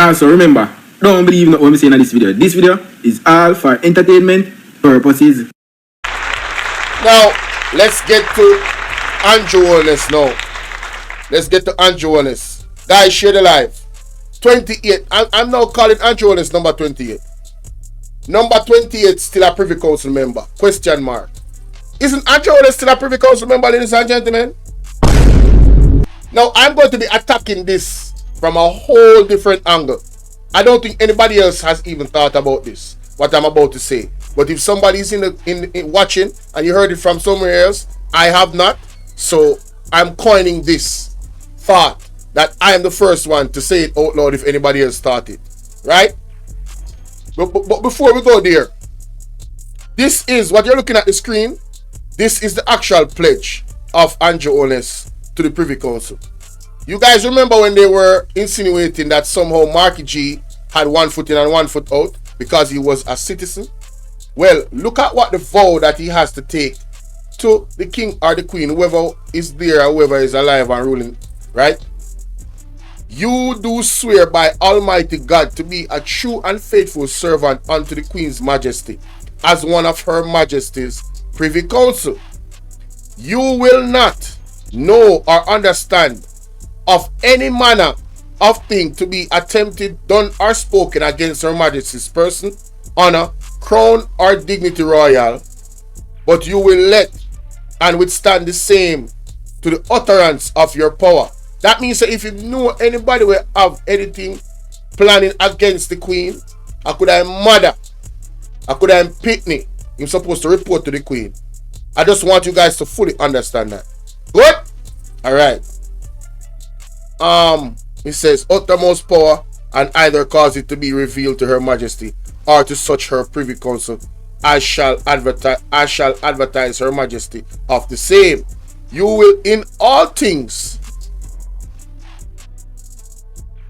Also, remember, don't believe what I'm saying in this video. This video is all for entertainment purposes. Now, let's get to Andrew Holness now. Let's get to Andrew Holness. Guys, share the live. 28. I'm now calling Andrew Holness number 28. Number 28 still a Privy Council member. Question mark. Isn't Andrew Holness still a Privy Council member, ladies and gentlemen? Now, I'm going to be attacking this from a whole different angle. I don't think anybody else has even thought about this, what I'm about to say. But if somebody's in watching and you heard it from somewhere else, I have not. So I'm coining this thought that I am the first one to say it out loud if anybody else thought it. Right? But before we go there, this is what you're looking at the screen. This is the actual pledge of Andrew Holness to the Privy Council. You guys remember when they were insinuating that somehow Marky G had 1 foot in and 1 foot out because he was a citizen? Well, look at what the vow that he has to take to the king or the queen, whoever is there or whoever is alive and ruling, right? You do swear by Almighty God to be a true and faithful servant unto the Queen's Majesty, as one of Her Majesty's Privy Council. You will not know or understand of any manner of thing to be attempted, done, or spoken against Her Majesty's person, honor, crown, or dignity royal, but you will let and withstand the same to the utterance of your power. That means that if you know anybody will have anything planning against the Queen, I could have mother, I could have Pitney, you're supposed to report to the Queen. I just want you guys to fully understand that. Good? Alright. It says uttermost power and either cause it to be revealed to Her Majesty or to such Her Privy Council as shall advertise Her Majesty of the same. You will in all things,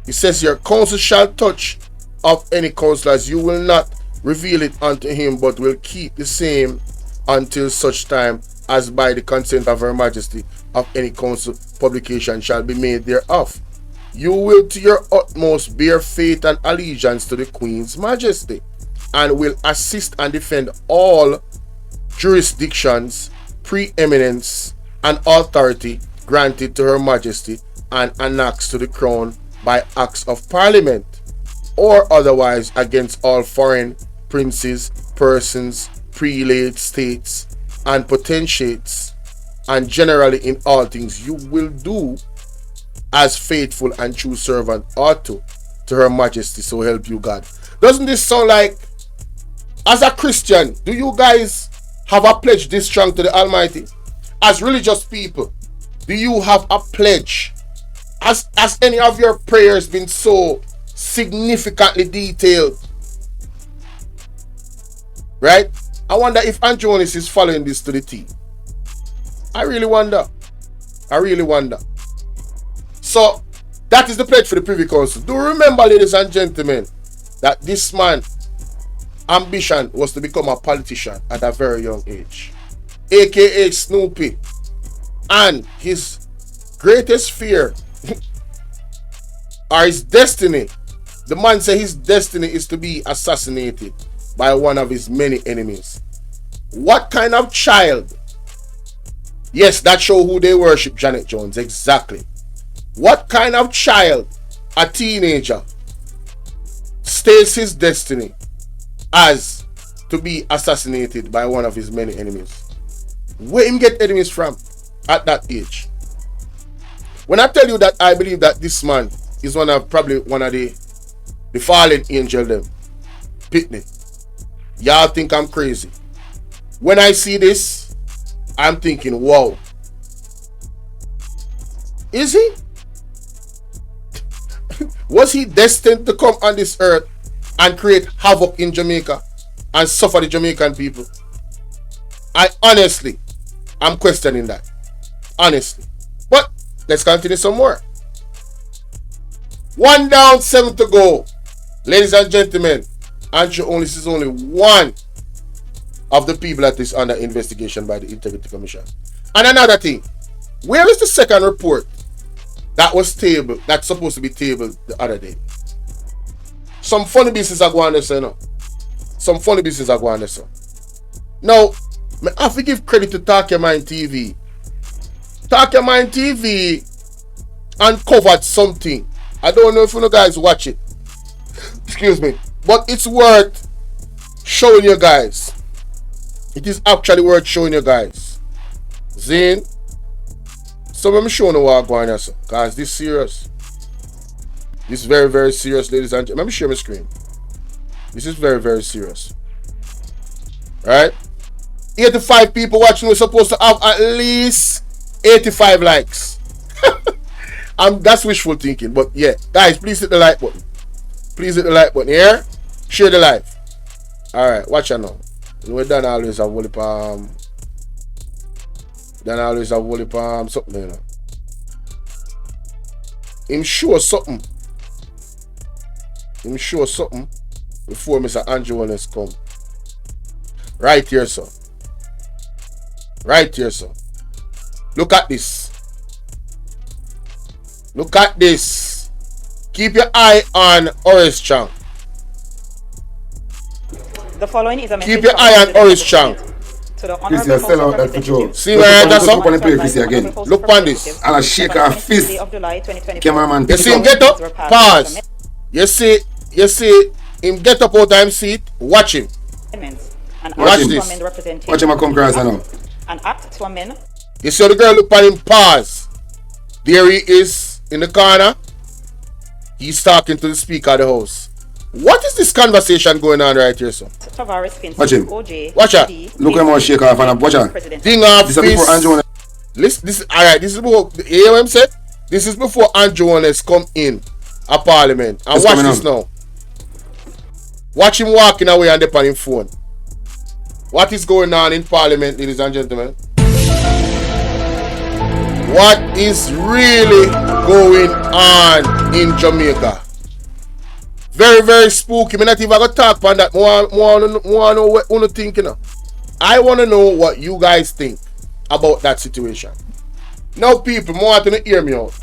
it says your counsel shall touch of any counsellors. You will not reveal it unto him, but will keep the same until such time as by the consent of Her Majesty of any council publication shall be made thereof. You will to your utmost bear faith and allegiance to the Queen's Majesty, and will assist and defend all jurisdictions, preeminence, and authority granted to Her Majesty and annexed to the crown by acts of parliament, or otherwise against all foreign princes, persons, prelate states, and potentates, and generally in all things you will do as faithful and true servant ought to Her Majesty, so help you God. Doesn't this sound like, as a Christian, do you guys have a pledge this strong to the Almighty? As religious people, do you have a pledge? Has any of your prayers been so significantly detailed? Right? I wonder if Andrew Holness is following this to the T. I really wonder. I really wonder. So, that is the pledge for the Privy Council. Do remember, ladies and gentlemen, that this man's ambition was to become a politician at a very young age, aka Snoopy. And his greatest fear or his destiny, the man said his destiny is to be assassinated by one of his many enemies. What kind of child? Yes, that show who they worship, Janet Jones, exactly. What kind of child, a teenager, states his destiny as to be assassinated by one of his many enemies? Where him get enemies from at that age? When I tell you that I believe that this man is probably one of the fallen angel them, Pitney, y'all think I'm crazy. When I see this, I'm thinking, wow. Is he? Was he destined to come on this earth and create havoc in Jamaica and suffer the Jamaican people? I'm questioning that. Honestly. But let's continue some more. 1 down, 7 to go. Ladies and gentlemen, Andrew Holness is only one of the people that is under investigation by the Integrity Commission. And another thing, where is the second report that was tabled, that's supposed to be tabled the other day? Some funny business are going on there, you know. Some funny business are going on there, so. Now, I have to give credit to Talk Your Mind TV. Talk Your Mind TV uncovered something. I don't know if you guys watch it. Excuse me. But it's worth showing you guys. It is actually worth showing you guys. Zane. So let me show you what I'm going on, guys. This is serious. This is very, very serious, ladies and gentlemen. Let me share my screen. This is very, very serious. Right? 85 people watching. We're supposed to have at least 85 likes. That's wishful thinking. But yeah, guys, please hit the like button. Please hit the like button here. Share the live. Alright, watch out now. We're done always have Wally Palm. Then always have Wally Palm. Something, you know. Him show something. Him show something before Mr. Andrew Holness come. Right here, sir. Right here, sir. Look at this. Look at this. Keep your eye on Oris Chang. The following is a keep your eye on Oris Chang. To the Chrissy, I sell out that for Joe. See where that's up? Again. Look on this. I'll shake her fist. Cameraman. You see him get up? Pause. You see him get up out of him seat? Watch him. Watch this. Watch him come across now. An act to amend. You see the girl look at him, pause. There he is in the corner. He's talking to the speaker of the house. What is this conversation going on right here, sir? Watch him. Watch out. Look at him shake off and watch out. Ding off this. This is alright. This is before you hear what I'm saying? This is before Andrew Holness come in a parliament. And watch this now. Watch him walking away and dip on his phone. What is going on in parliament, ladies and gentlemen? What is really going on in Jamaica? Very, very spooky. I'm not even going to talk about that. I want to know what you think. I want to know what you guys think about that situation. Now, people, I want to hear me out.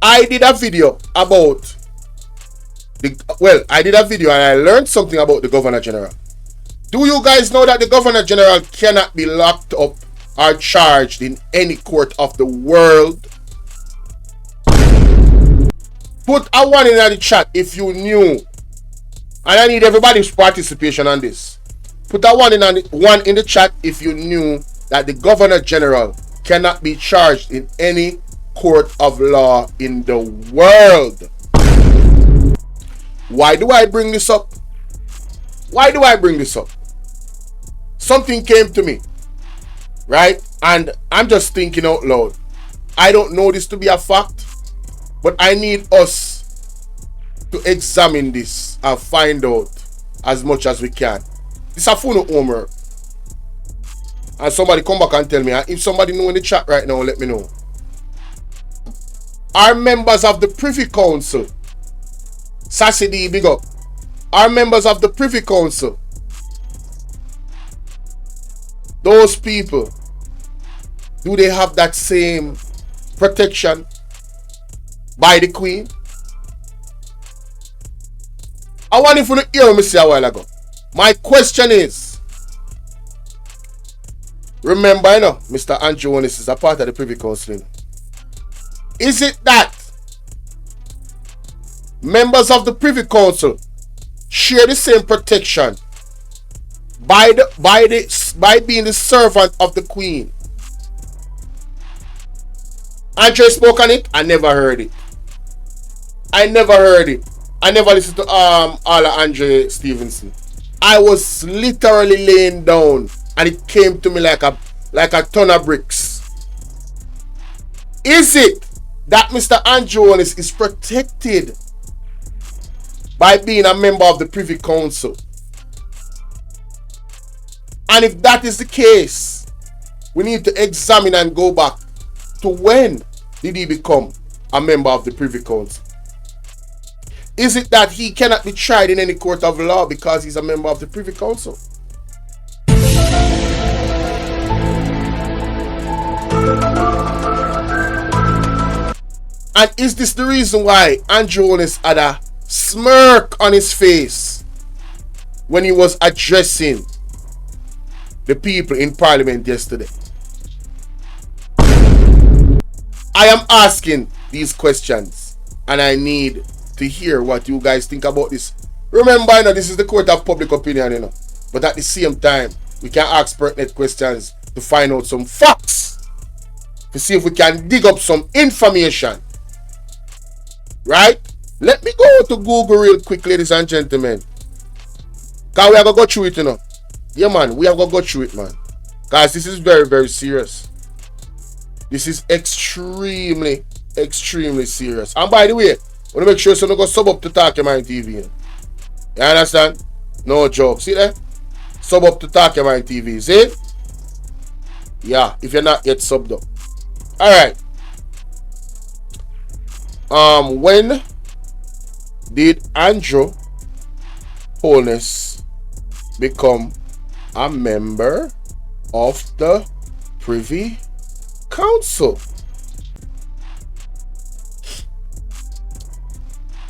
I did a video about I did a video and I learned something about the Governor General. Do you guys know that the Governor General cannot be locked up or charged in any court of the world? Put a one in the chat if you knew. And I need everybody's participation on this. Put a one in the chat if you knew that the Governor General cannot be charged in any court of law in the world. Why do I bring this up? Why do I bring this up? Something came to me, right? And I'm just thinking out loud. I don't know this to be a fact, but I need us to examine this and find out as much as we can. It's a phone homework. And somebody come back and tell me. And if somebody know in the chat right now, let me know. Are members of the Privy Council, Sassy D, big up. Are members of the Privy Council, those people, do they have that same protection by the Queen? I want you to hear me say a while ago. My question is, remember, you know, Mr. Andrew Holness is a part of the Privy Council. Is it that members of the Privy Council share the same protection by being the servant of the Queen? Andre spoke on it. I never heard it. I never listened to Ala Andre Stevenson. I was literally laying down and it came to me like a ton of bricks. Is it that Mr. Andrew Holness is protected by being a member of the Privy Council? And if that is the case, we need to examine and go back to when did he become a member of the Privy Council? Is it that he cannot be tried in any court of law because he's a member of the Privy Council? And is this the reason why Andrew Holness had a smirk on his face when he was addressing the people in Parliament yesterday. I am asking these questions and I need to hear what you guys think about this. Remember, you know, this is the court of public opinion, you know. But at the same time, we can ask pertinent questions to find out some facts. To see if we can dig up some information. Right? Let me go to Google real quick, ladies and gentlemen. Because we have to go through it, you know. Yeah, man, we have to go through it, man. Guys, this is very, very serious. This is extremely, extremely serious. And by the way, I want to make sure so don't go sub up to Talk Your Mind TV. You know? You understand? No joke. See there? Sub up to Talk Your Mind TV. See? Yeah, if you're not yet subbed up. Alright. When did Andrew Holness become a member of the Privy Council?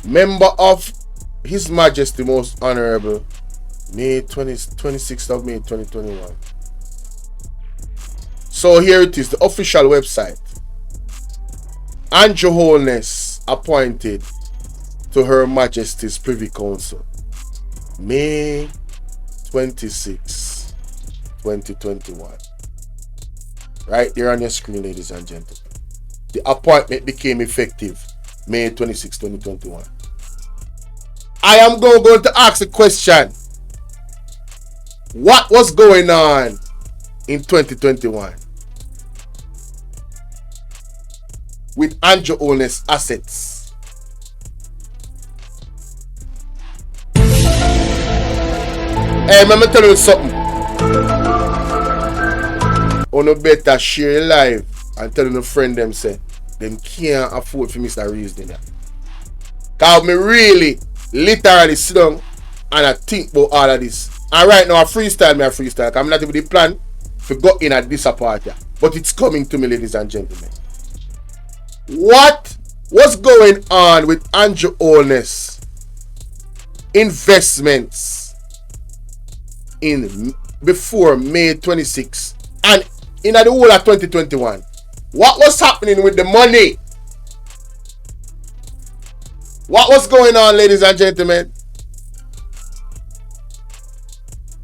Member of His Majesty Most Honorable, May 26th of May 2021. So here it is, the official website. Andrew Holness appointed to Her Majesty's Privy Council, May 26, 2021. Right there on your screen, ladies and gentlemen. The appointment became effective May 26, 2021. I am going to ask a question. What was going on in 2021 with Andrew Holness assets? Hey, let me tell you something. You better share live and tell a friend them say them can't afford for Mr. Reeves dinner. Cause me really literally sit down and I think about all of this. And right now I freestyle. Cause I'm not even the plan to go in at this party. But it's coming to me, ladies and gentlemen. What was going on with Andrew Holness investments in before May 26 and in the whole of 2021? What was happening with the money? What was going on, ladies and gentlemen?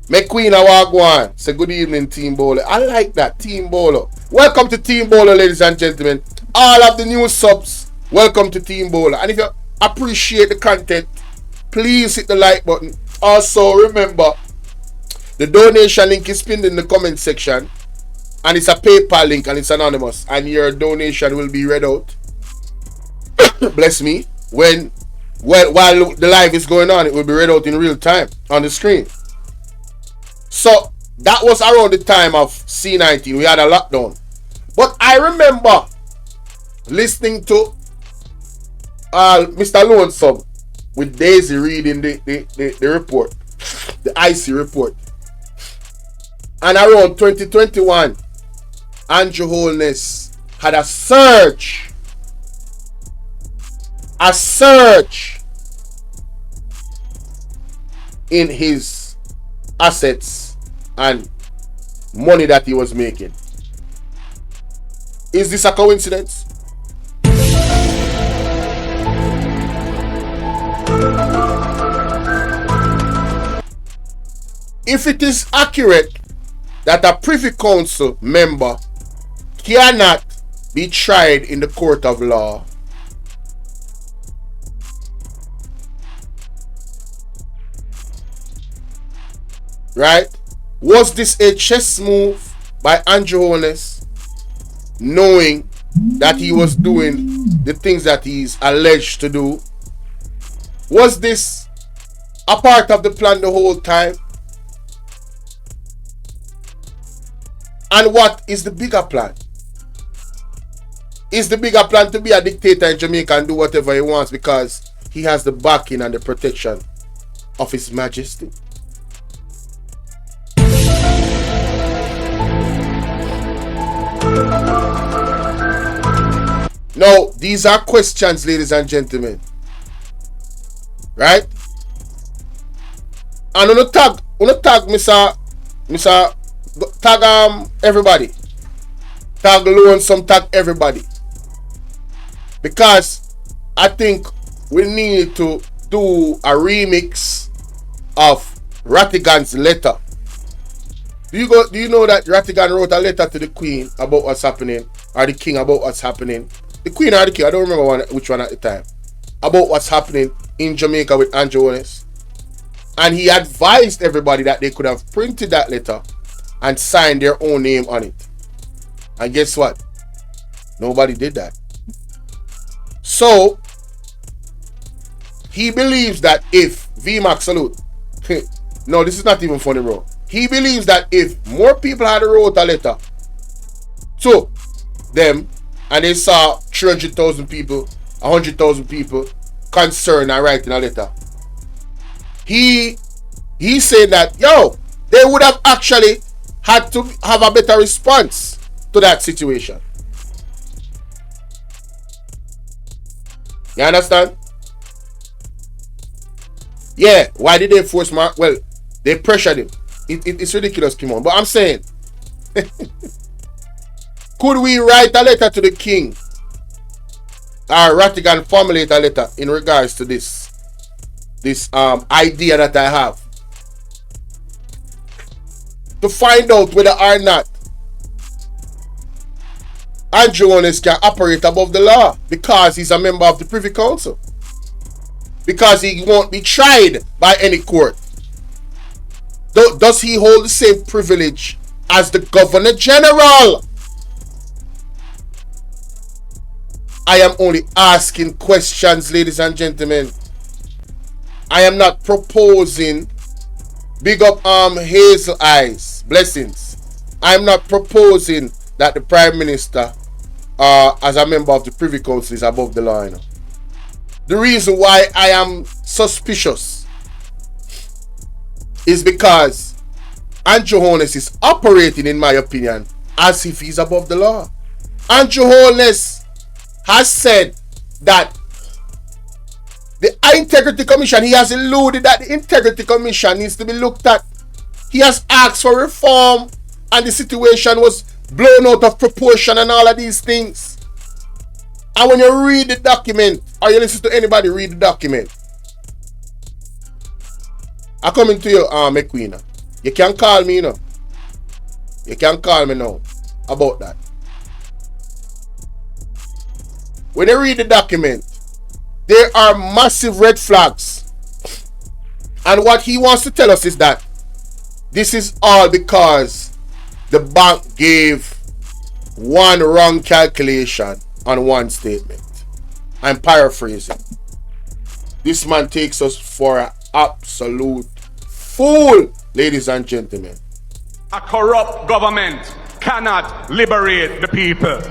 McQueen Awagwan say good evening, Team Bolo. I like that, Team Bolo. Welcome to Team Bolo, ladies and gentlemen. All of the new subs, welcome to Team Bolo. And if you appreciate the content, please hit the like button. Also, remember, the donation link is pinned in the comment section. And it's a PayPal link and it's anonymous. And your donation will be read out. Bless me. While the live is going on, it will be read out in real time on the screen. So that was around the time of C19. We had a lockdown. But I remember listening to Mr. Lonesome with Daisy reading the report, the IC report. And around 2021, Andrew Holness had a surge in his assets and money that he was making. Is this a coincidence? If it is accurate that a Privy Council member cannot be tried in the court of law, right? Was this a chess move by Andrew Holness, knowing that he was doing the things that he's alleged to do? Was this a part of the plan the whole time? And what is the bigger plan? Is the bigger plan to be a dictator in Jamaica and do whatever he wants because he has the backing and the protection of His Majesty? Now, these are questions, ladies and gentlemen. right? And on tag Mr. Tag everybody. Tag Lonesome, tag everybody. Because I think we need to do a remix of Rattigan's letter. Do you know that Rattigan wrote a letter to the Queen about what's happening, or the King about what's happening? The Queen or the King, I don't remember which one at the time. About what's happening in Jamaica with Andrew Holness. And he advised everybody that they could have printed that letter and signed their own name on it. And guess what? Nobody did that. So, he believes that if VMAX salute, no, this is not even funny, bro. He believes that if more people had wrote a letter to them and they saw 300,000 people, 100,000 people concerned and writing a letter, he said that, yo, they would have actually had to have a better response to that situation. You understand? Yeah, why did they force Mark? Well, they pressured him. It's ridiculous, come on. But I'm saying, could we write a letter to the King? Or Rattigan formulate a letter in regards to this idea that I have, to find out whether or not Andrew Holness can operate above the law because he's a member of the Privy Council, because he won't be tried by any court. Does he hold the same privilege as the Governor General? I am only asking questions, ladies and gentlemen. I am not proposing. Big up Hazel Eyes, blessings. I am not proposing that the Prime Minister, as a member of the Privy Council, is above the law. You know? The reason why I am suspicious is because Andrew Holness is operating, in my opinion, as if he's above the law. Andrew Holness has said that the Integrity Commission, he has alluded that the Integrity Commission needs to be looked at. He has asked for reform and the situation was blown out of proportion and all of these things. And when you read the document, or you listen to anybody read the document, I come into you, McQueen. You can call me, you know. You can call me now about that. When you read the document, there are massive red flags. And what he wants to tell us is that this is all because the bank gave one wrong calculation on one statement. I'm paraphrasing. This man takes us for an absolute fool, ladies and gentlemen. A corrupt government cannot liberate the people.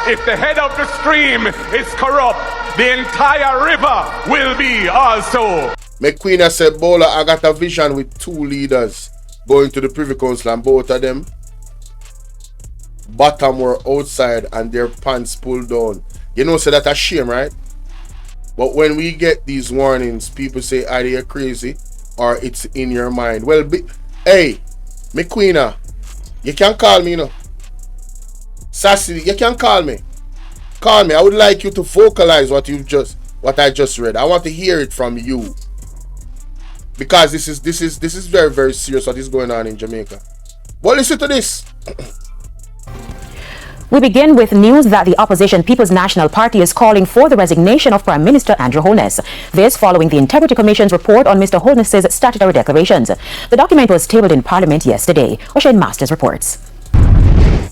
If the head of the stream is corrupt, the entire river will be also. McQueen said, Bolo, I got a vision with two leaders going to the Privy Council, and both of them bottom were outside and their pants pulled down. You know, so that's a shame, right? But when we get these warnings, people say either you're crazy or it's in your mind. Well, hey, McQueen, you can call me, you know. Sassy, you can call me. Call me. I would like you to vocalize what I just read. I want to hear it from you. Because this is very, very serious what is going on in Jamaica. But listen to this. We begin with news that the opposition People's National Party is calling for the resignation of Prime Minister Andrew Holness. This following the Integrity Commission's report on Mr. Holness's statutory declarations. The document was tabled in Parliament yesterday. Ocean Masters reports.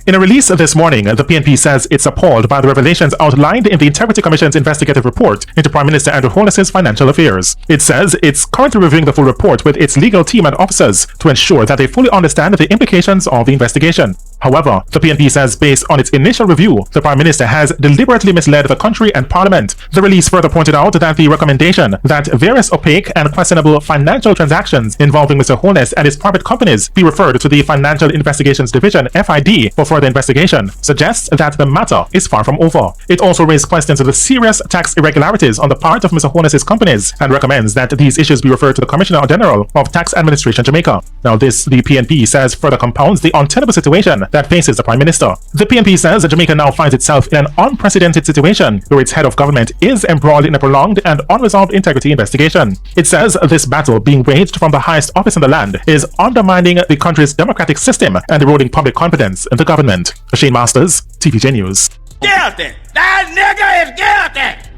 In a release this morning, the PNP says it's appalled by the revelations outlined in the Integrity Commission's investigative report into Prime Minister Andrew Holness's financial affairs. It says it's currently reviewing the full report with its legal team and officers to ensure that they fully understand the implications of the investigation. However, the PNP says based on its initial review, the Prime Minister has deliberately misled the country and Parliament. The release further pointed out that the recommendation that various opaque and questionable financial transactions involving Mr. Holness and his private companies be referred to the Financial Investigations Division, FID, for further further investigation suggests that the matter is far from over. It also raised questions of the serious tax irregularities on the part of Mr. Holness' companies and recommends that these issues be referred to the Commissioner General of Tax Administration Jamaica. Now this, the PNP says, further compounds the untenable situation that faces the Prime Minister. The PNP says that Jamaica now finds itself in an unprecedented situation where its head of government is embroiled in a prolonged and unresolved integrity investigation. It says this battle being waged from the highest office in the land is undermining the country's democratic system and eroding public confidence in the government. Shane Masters, TVJ News. Guilty! That nigga is guilty!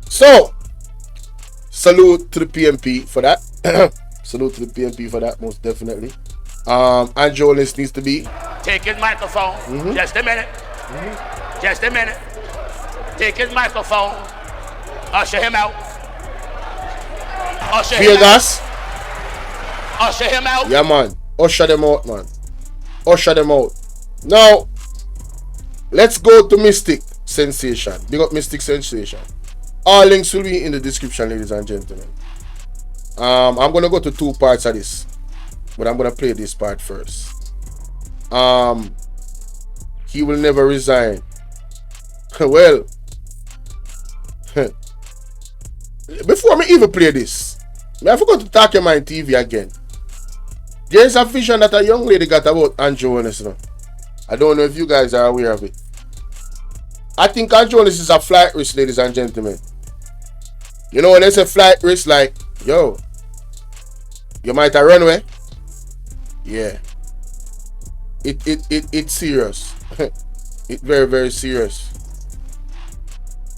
So, salute to the PNP for that. Salute to the PNP for that, most definitely. Andrew Holness needs to be. Take his microphone. Just a minute. Just a minute. Take his microphone. Usher him out. Usher him out. Gas. Usher him out. Yeah, man. Usher them out, man. Usher them out. Now, let's go to Mystic Sensation. Big up Mystic Sensation. All links will be in the description, ladies and gentlemen. I'm gonna go to two parts of this, but I'm gonna play this part first. He will never resign. Well, before me even play this, I forgot to talk your mind TV again. There's a vision that a young lady got about Andrew Holness now. I don't know if you guys are aware of it. I think Andrew Holness is a flight risk, ladies and gentlemen. You know when there's a flight risk, like, yo, you might have run away. Yeah. It's serious. It's very, very serious.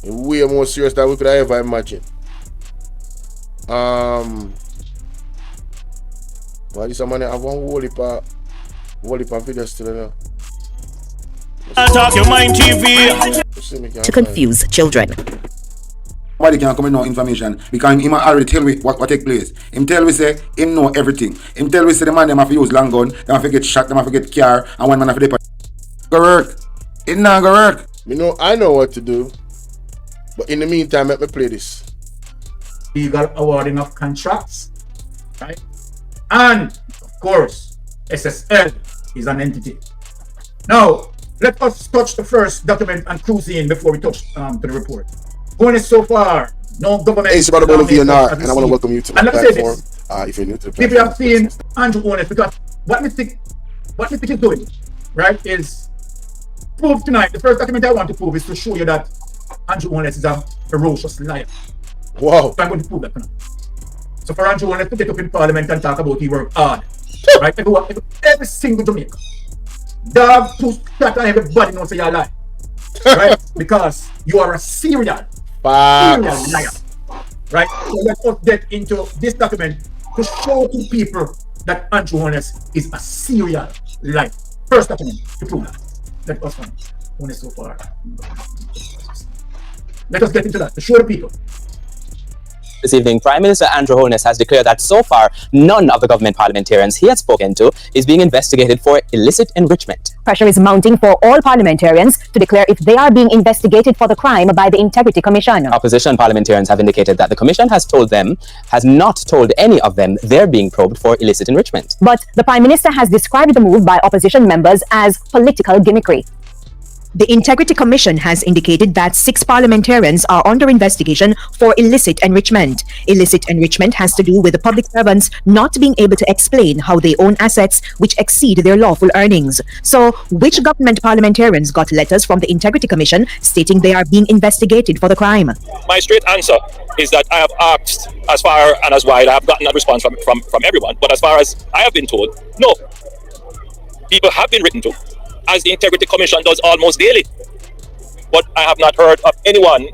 Way more serious than we could have ever imagined. Well, this man have one whole heap of videos still now. Talk your mind TV. To confuse children. Nobody can come in no information because him already tell me what take place. Him tell me say him know everything. Him tell me say the man them have to use long gun, them have to get shot, them have to get car, and one man have to depart. Go work. It not go work. You know, I know what to do. But in the meantime, let me play this. Legal awarding of contracts, right? And of course, SSL is an entity. Now, let us touch the first document and cruise in before we touch to the report. Holness so far, no government. Hey, it's about Bolo V&R, and I want to welcome you to my platform. If you're new to the platform, people have seen Andrew Holness because what Mystic is doing, right, is prove tonight. The first document I want to prove is to show you that Andrew Holness is a ferocious liar. Wow. So I'm going to prove that tonight. So for Andrew Holness to get up in Parliament and talk about he worked hard, right? Every single Jamaican, dog, push, cat, and everybody knows you're lying, right? Because you are a serial liar, right? So let us get into this document to show to people that Andrew Holness is a serial liar. First document to prove that. Let us find Holness so far. Let us get into that to show the people. This evening, Prime Minister Andrew Holness has declared that so far, none of the government parliamentarians he has spoken to is being investigated for illicit enrichment. Pressure is mounting for all parliamentarians to declare if they are being investigated for the crime by the Integrity Commission. Opposition parliamentarians have indicated that the Commission has not told any of them they're being probed for illicit enrichment. But the Prime Minister has described the move by opposition members as political gimmickry. The Integrity Commission has indicated that 6 parliamentarians are under investigation for illicit enrichment. Illicit enrichment has to do with the public servants not being able to explain how they own assets which exceed their lawful earnings. So, which government parliamentarians got letters from the Integrity Commission stating they are being investigated for the crime? My straight answer is that I have asked as far and as wide. I have gotten a response from everyone, but as far as I have been told, no. People have been written to, as the Integrity Commission does almost daily. But I have not heard of anyone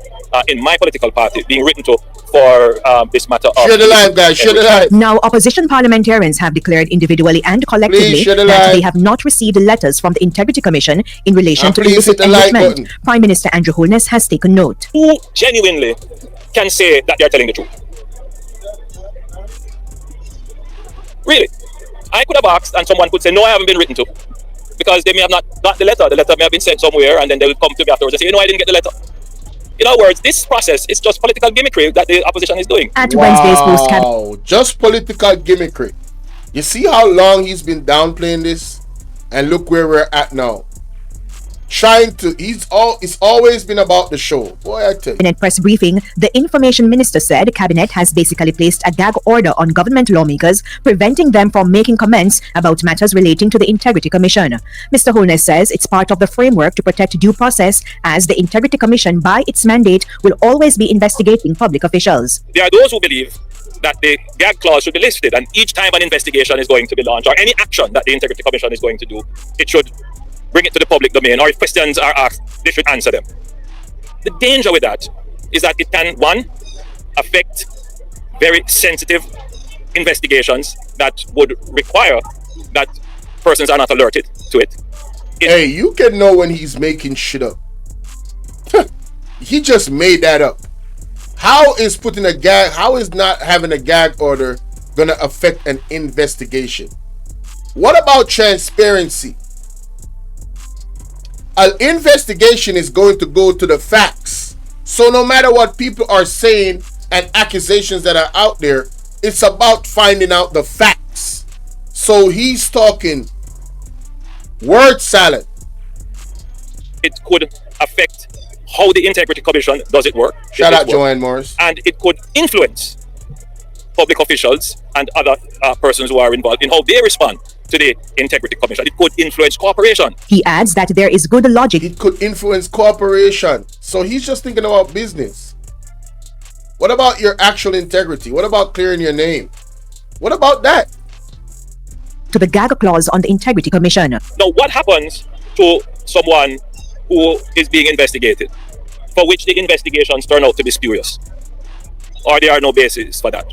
in my political party being written to for this matter of... Share the live, guys. Share the live. Now, opposition parliamentarians have declared individually and collectively that they have not received letters from the Integrity Commission in relation to illicit enrichment. Prime Minister Andrew Holness has taken note. Who genuinely can say that they are telling the truth? Really? I could have asked and someone could say, no, I haven't been written to. Because they may have not got the letter. The letter may have been sent somewhere and then they will come to me afterwards and say, you know, I didn't get the letter. In other words, this process is just political gimmickry that the opposition is doing. At Wednesday's post, just political gimmickry. You see how long he's been downplaying this? And look where we're at now. it's always been about the show. Boy, I tell you. In a press briefing, the information minister said the cabinet has basically placed a gag order on government lawmakers, preventing them from making comments about matters relating to the Integrity Commission. Mr. Holness says it's part of the framework to protect due process, as the Integrity Commission, by its mandate, will always be investigating public officials. There are those who believe that the gag clause should be listed, and each time an investigation is going to be launched or any action that the Integrity Commission is going to do, it should bring it to the public domain, or if questions are asked, they should answer them. The danger with that is that it can, one, affect very sensitive investigations that would require that persons are not alerted to it. Hey, you can know when he's making shit up. He just made that up. How is not having a gag order gonna affect an investigation? What about transparency? An investigation is going to go to the facts. So no matter what people are saying and accusations that are out there, it's about finding out the facts. So he's talking word salad. It could affect how the Integrity Commission does its work. Shout out Joanne Morris. And it could influence public officials and other persons who are involved in how they respond to the Integrity Commission. It could influence cooperation. He adds that there is good logic. It could influence cooperation. So he's just thinking about business. What about your actual integrity? What about clearing your name? What about that? To the gag clause on the Integrity Commission. Now, what happens to someone who is being investigated, for which the investigations turn out to be spurious, or there are no basis for that?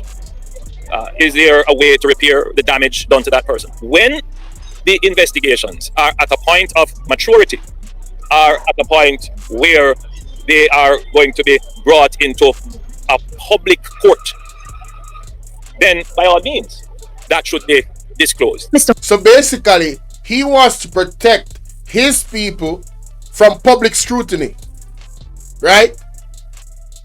Is there a way to repair the damage done to that person? When the investigations are at a point of maturity, are at a point where they are going to be brought into a public court, then by all means, that should be disclosed. So basically, he wants to protect his people from public scrutiny, right?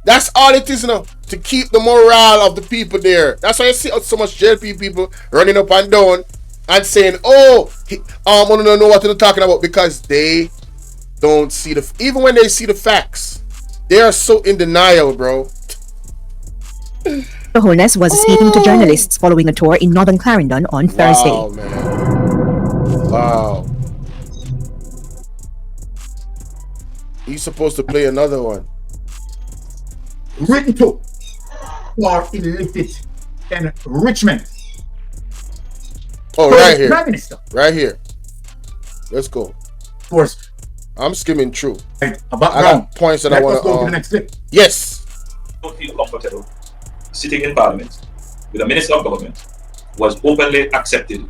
That's all it is now, to keep the morale of the people there. That's why you see so much JLP people running up and down and saying, oh, I don't know what they're talking about, because they don't see even when they see the facts, they are so in denial, bro. Holness was speaking to journalists following a tour in Northern Clarendon on Thursday. Wow, man. Wow. He's supposed to play another one. Written to for illicit enrichment. Oh, right here. Prime Minister. Right here. Let's go. First. I'm skimming through. A I background. got points that I want to. Go to the next clip. Yes. Don't feel comfortable sitting in Parliament with a Minister of Government who has openly accepted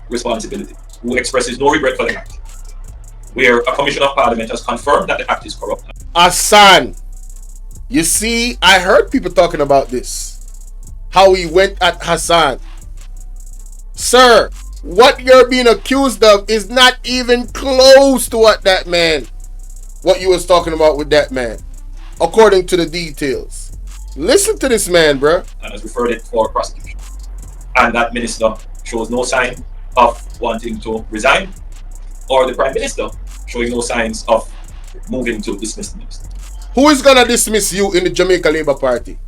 responsibility, who expresses no regret for the act, where a Commission of Parliament has confirmed that the act is corrupt. Hassan, you see, I heard people talking about this, how he went at Hassan. Sir, what you're being accused of is not even close to what you was talking about with that man, according to the details. Listen to this man, bro. And has referred it for prosecution. And that minister shows no sign of wanting to resign, or the Prime Minister showing no signs of moving to dismiss the minister. Who is going to dismiss you in the Jamaica Labour Party?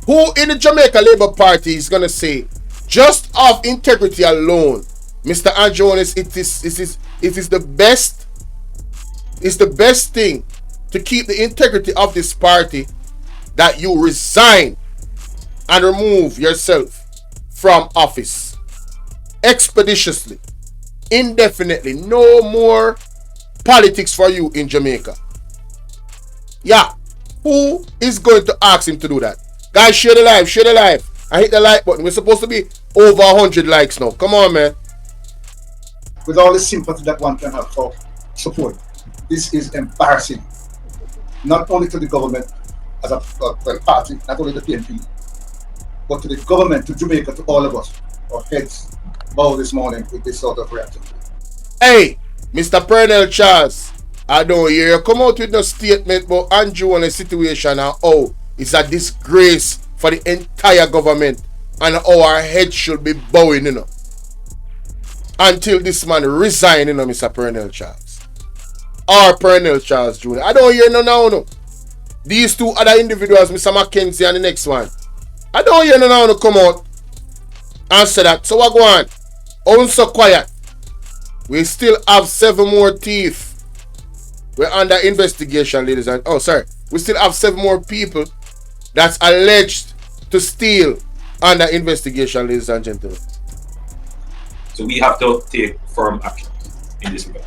Who in the Jamaica Labour Party is going to say, just of integrity alone, Mr. Andrew Holness, it is the best, it's the best thing to keep the integrity of this party that you resign and remove yourself from office expeditiously, indefinitely. No more politics for you in Jamaica. Yeah, who is going to ask him to do that? Guys, share the live, share the live. I hit the like button. We're supposed to be over 100 likes now. Come on, man. With all the sympathy that one can have for support, this is embarrassing. Not only to the government as a party, not only the PNP, but to the government, to Jamaica, to all of us. Our heads bow this morning with this sort of reaction. Hey, Mr. Pernell Charles, I don't hear you come out with no statement about Andrew and the situation and how it's a disgrace for the entire government and how our heads should be bowing, you know. until this man resign, you know, Mr. Pernell Charles. Or Pernell Charles Jr. I don't hear no now, no. These two other individuals, Mr. Mackenzie and the next one. I don't hear no now no come out and say that. So what go on? Own so quiet. We still have 7 more teeth. We're under investigation, ladies and... Oh, sorry. We still have 7 more people that's alleged to steal under investigation, ladies and gentlemen. So we have to take firm action in this regard.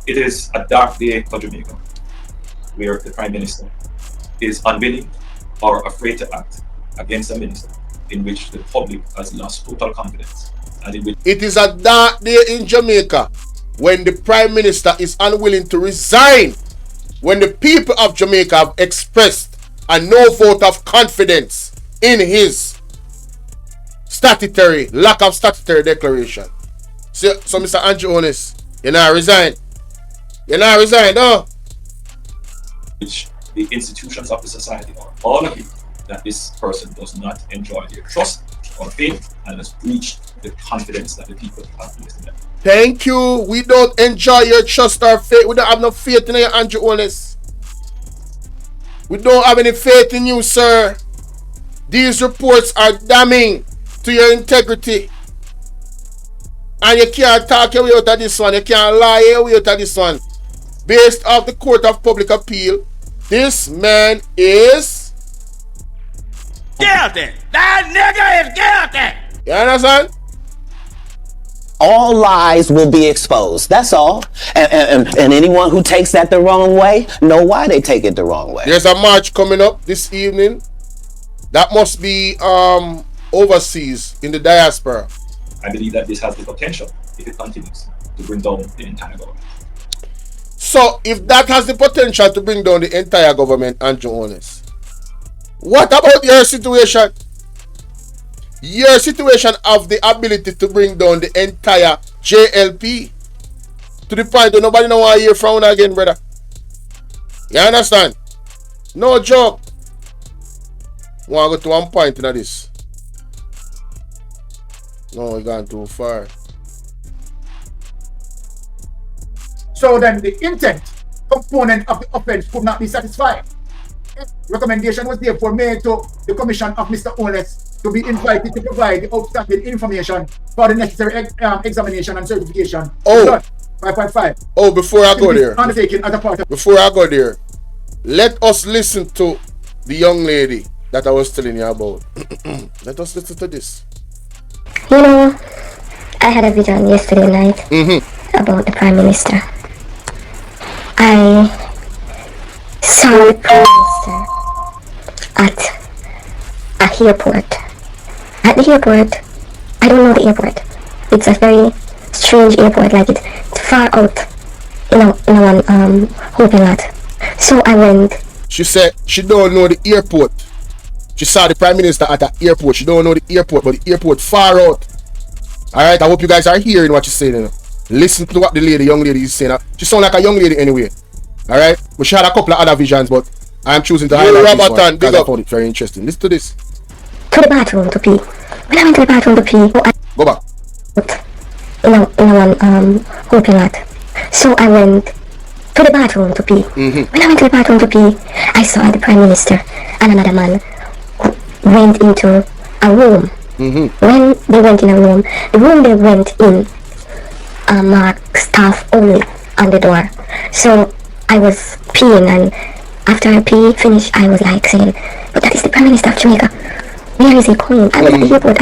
It is a dark day for Jamaica, where the Prime Minister is unwilling or afraid to act against a minister in which the public has lost total confidence. And in which it is a dark day in Jamaica when the Prime Minister is unwilling to resign, when the people of Jamaica have expressed a no vote of confidence in his lack of statutory declaration. So Mr. Andrew Holness, you're not resign. You're not resign, no? Which the institutions of the society are all agree that this person does not enjoy their trust or faith and has breached the confidence that the people have placed in them. Thank you. We don't enjoy your trust or faith. We don't have no faith in you, Andrew Holness. We don't have any faith in you, sir. These reports are damning to your integrity. And you can't talk your way out of this one. You can't lie your way out of this one. Based off the Court of Public Appeal, this man is guilty. That nigga is guilty. You understand? All lies will be exposed. That's all. And anyone who takes that the wrong way know why they take it the wrong way. There's a march coming up this evening. That must be overseas in the diaspora. I believe that this has the potential, if it continues, to bring down the entire government. So, if that has the potential to bring down the entire government, Andrew Holness, what about your situation? Your situation of the ability to bring down the entire JLP to the point that nobody know why you're from again, brother. You understand? No joke. Want to go to one point in this? No, we're gone too far. So then the intent component of the offense could not be satisfied. Recommendation was therefore made to the commission of Mr. Holness to be invited to provide the outstanding information for the necessary examination and certification. Oh, 5.5. Oh, before I go there, undertaken as a part of. Before I go there, let us listen to the young lady that I was telling you about. Let us listen to this. You know, I had a vision yesterday night about the Prime Minister. I saw the Prime Minister at a airport. At the airport, I don't know the airport. It's a very strange airport, like it's far out in a hotel lot. So I went. She said she don't know the airport. She saw the Prime Minister at the airport. She don't know the airport, but the airport far out. Alright, I hope you guys are hearing what she's saying. You know? Listen to what the young lady is saying. She sounds like a young lady anyway. Alright? But she had a couple of other visions, but I'm choosing to highlight this one because I found it very interesting. Listen to this. To the bathroom to pee. When I went to the bathroom to pee, go back. In a hotel lot. So I went to the bathroom to pee. When I went to the bathroom to pee, I saw the Prime Minister and another man went into a room. When they went in a room, the room they went in marked staff only on the door. So I was peeing, and after I finished, I was like saying, but that is the Prime Minister of Jamaica. Where is he going? I was at the airport.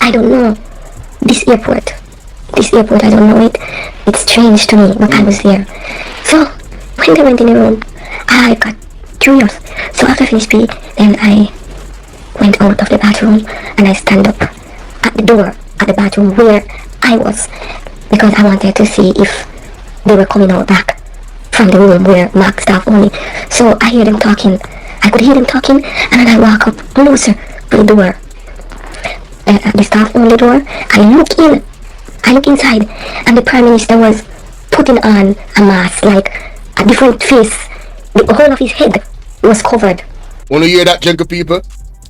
I don't know this airport. I don't know it. It's strange to me, but I was there. So when they went in the room, I got curious. So after I finished pee, then I went out of the bathroom and I stand up at the door at the bathroom where I was, because I wanted to see if they were coming out back from the room where marked staff only. So I hear them talking. I could hear them talking, and then I walk up closer to the door, the staff only door. I look inside, and the Prime Minister was putting on a mask, like a different face. The whole of his head was covered. Want to hear that, jungle people?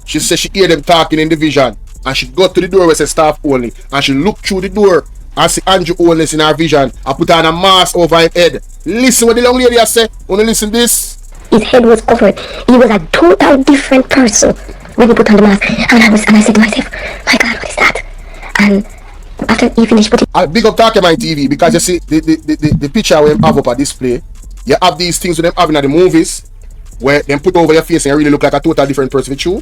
She said she hear them talking in the vision. and she go to the door where say staff only, and she look through the door and see Andrew Holness in her vision and put on a mask over his head. Listen what the young lady has said. Wanna listen this? His head was covered. He was a total different person when he put on the mask. And I said to myself, my God, what is that? And after he finished putting... I big up Talking My TV because you see the picture where them have up a display. You have these things with them having at the movies where them put over your face and you really look like a total different person with you.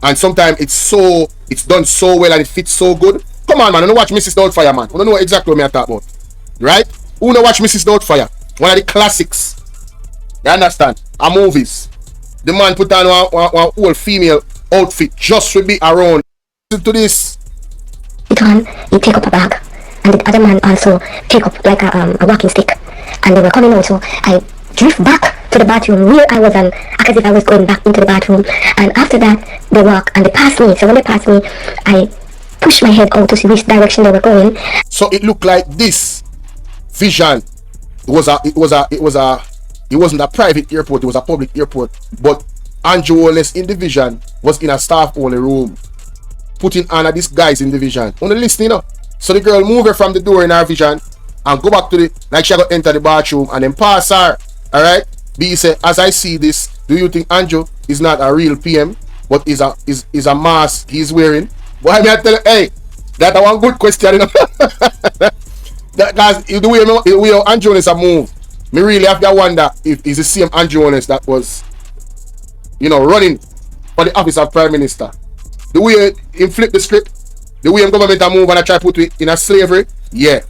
And sometimes it's done so well and it fits so good. Come on, man, you know watch Mrs. Doubtfire, man. You know exactly what I talk about. Right? Who know watch Mrs. Doubtfire? One of the classics. You understand? A movies. The man put on one whole female outfit just to be around. Listen to this. He take up a bag, and the other man also take up like a walking stick, and they were coming out. So I drift back to the bathroom where I was, and as if I was going back into the bathroom. And after that, they walk and they pass me. So when they pass me, I push my head out to see which direction they were going. So it looked like this vision. It wasn't a private airport, it was a public airport. But Andrew Holness in the vision was in a staff only room, putting on this guy's in the vision. On the list, you know. So the girl move her from the door in her vision and go back to the, like she got enter the bathroom and then pass her. Alright? B said, as I see this, do you think Andrew is not a real PM, but is a mask he's wearing? Why me I tell you, hey, that's one good question, you know. That guys, the way Andrew Holness a move, me really have to wonder if it's the same Andrew Holness that was, you know, running for the office of Prime Minister. The way he flip the script, the way government a move and I try to put it in a slavery, yeah.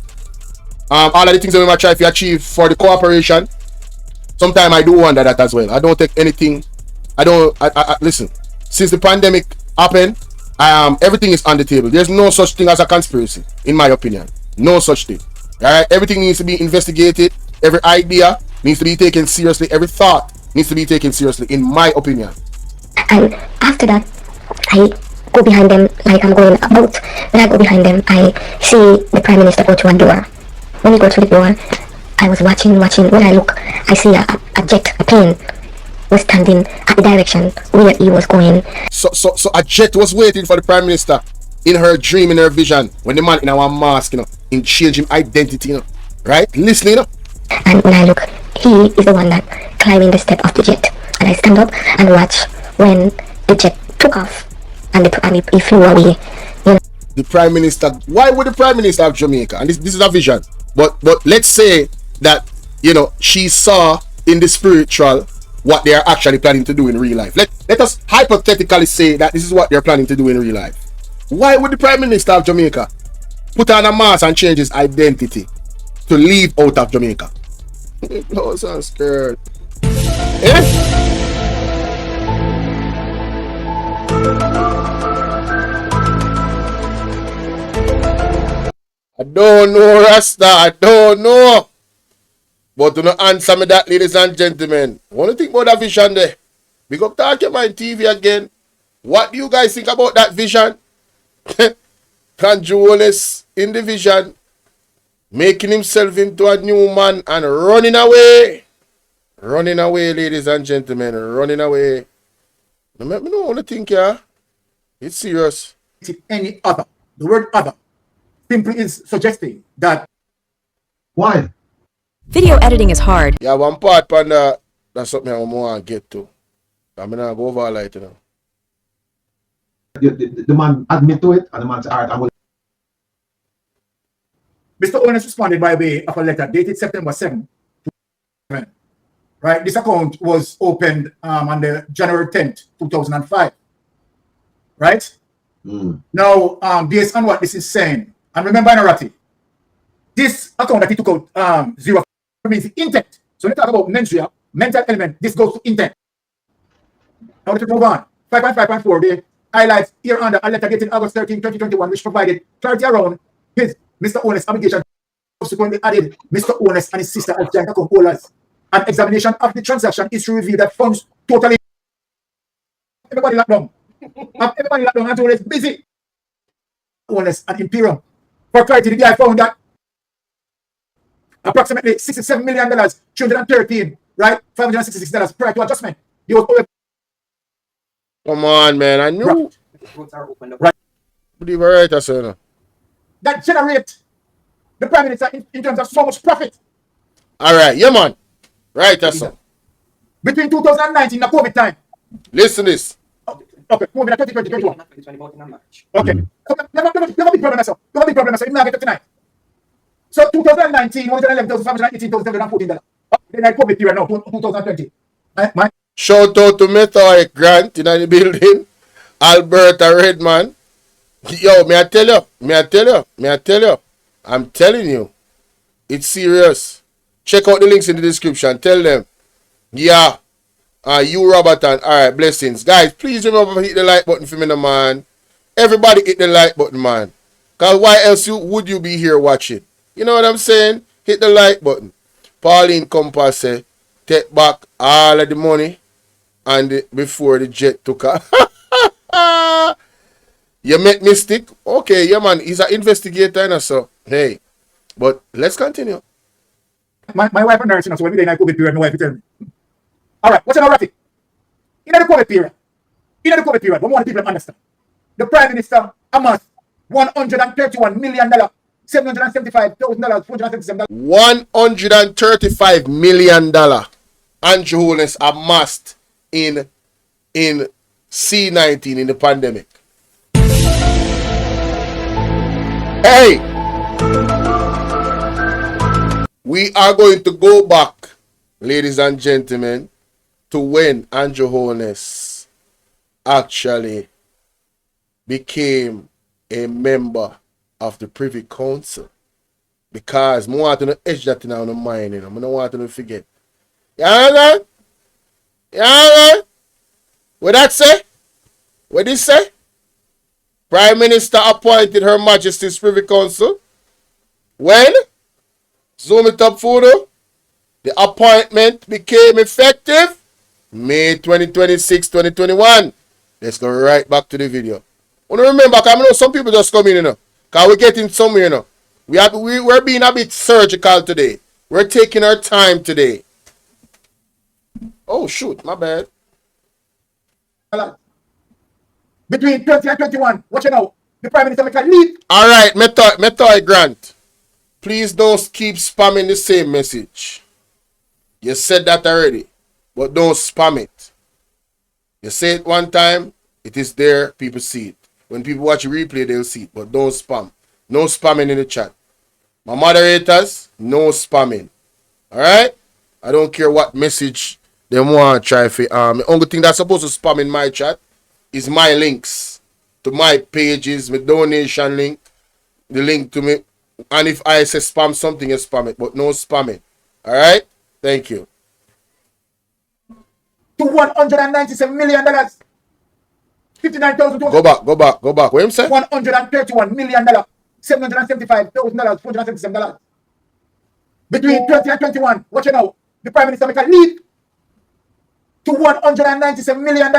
All of the things that we might try to achieve for the cooperation, sometimes I do wonder that as well. I don't take anything. I listen. Since the pandemic happened, everything is on the table. There's no such thing as a conspiracy, in my opinion. No such thing. Alright, everything needs to be investigated. Every idea needs to be taken seriously. Every thought needs to be taken seriously, in my opinion. And after that, I go behind them like I'm going about. When I go behind them, I see the Prime Minister go to a door. When he go through the door, I was watching. When I look, I see a plane was standing at the direction where he was going. So a jet was waiting for the Prime Minister in her dream, in her vision, when the man in our mask, you know, in changing identity, you know, right? Listening, you know. And when I look, he is the one that climbing the step of the jet. And I stand up and watch when the jet took off and he flew away. You know. The Prime Minister, why would the Prime Minister of Jamaica? And this is a vision. But let's say that, you know, she saw in the spiritual what they are actually planning to do in real life. Let us hypothetically say that this is what they're planning to do in real life. Why would the Prime Minister of Jamaica put on a mask and change his identity to leave out of Jamaica? No, I'm scared. Eh? I don't know, Rasta. I don't know. But do not answer me that, ladies and gentlemen. What do you think about that vision there? Big up Talking My TV again. What do you guys think about that vision? Andrew Holness in the vision, making himself into a new man and running away. Running away, ladies and gentlemen. Running away. No, let me know what you think, yeah. It's serious. Any other. The word other simply is suggesting that. Why? Video editing is hard. Yeah, one part, Panda, that's something I want to get to. I'm going to go over light, you know. The man admit to it, and the man said, all right, I will. Mr. Holness responded by way of a letter dated September 7th. Right, this account was opened on the January 10th, 2005. Right? Now, based on what this is saying, and remember, Narati, this account that he took out, zero means intent. So when you talk about mental element, this goes to intent. Now let's move on. 5.5.4, they highlights here under a letter dated August 13, 2021, which provided clarity around his Mr. Holness obligation. Subsequently added Mr. Holness and his sister as joint account holders. An examination of the transaction is to reveal that funds totally. Everybody locked down. Everybody locked down until it's busy. Holness and Imperium. For clarity, the guy found that approximately $67 million, 313, right? $566 prior to adjustment. He was over. Come on, man. I knew. Right. Believe right, I say, that generate the Prime Minister in terms of so much profit. All right, yeah, man. Right, that's so. Between 2019 and COVID time. Listen this. Okay, COVID 2020. Okay. So, never big problem, sir. Never big problem, sir. You get it tonight. So 2019, 111,518, $714. Then I COVID period now, 2020. My Shout out to Method Grant in the building. Alberta Redman. Yo, may I tell you. I'm telling you. It's serious. Check out the links in the description. Tell them. Yeah. You, Robert, and alright, blessings. Guys, please remember to hit the like button for me, man. Everybody hit the like button, man. Because why else would you be here watching? You know what I'm saying? Hit the like button. Pauline Compass say, take back all of the money and before the jet took off. You make mistake? Okay, yeah, man. He's an investigator, and so hey. But let's continue. My wife and nurse, so when we did COVID period, my wife tell me. All right, what's an Rafi? In the COVID period, we want people to understand. The Prime Minister amassed $131 million, $775,000, $477. $135 million Andrew Holness amassed in C19 in the pandemic. Hey, we are going to go back, ladies and gentlemen, to when Andrew Holness actually became a member of the Privy Council. Because I want to edge that in our mind, I don't want to forget. You understand? You understand? What that say? What this say? Prime Minister appointed Her Majesty's Privy Council. When? Zoom it up, photo. The appointment became effective May 2026, 2021. Let's go right back to the video. Want to remember, because I know some people just come in, because we're getting somewhere, We're being a bit surgical today. We're taking our time today. Oh, shoot, my bad. Between 20 and 21, watch it out. The Prime Minister can leave. All right, Method Grant. Please don't keep spamming the same message. You said that already, but don't spam it. You say it one time, it is there, people see it. When people watch a replay, they'll see it, but don't spam. No spamming in the chat. My moderators, no spamming. All right? I don't care what message they want to try for. The only thing that's supposed to spam in my chat is my links to my pages, my donation link, the link to me. And if I say spam something, you spam it, but no spamming. All right? Thank you. To $197 million. 59,000. Go back. What you say? $131 million. $775,000, $477. Between 20 and 21, watch it out. The Prime Minister make a leap to $197 million.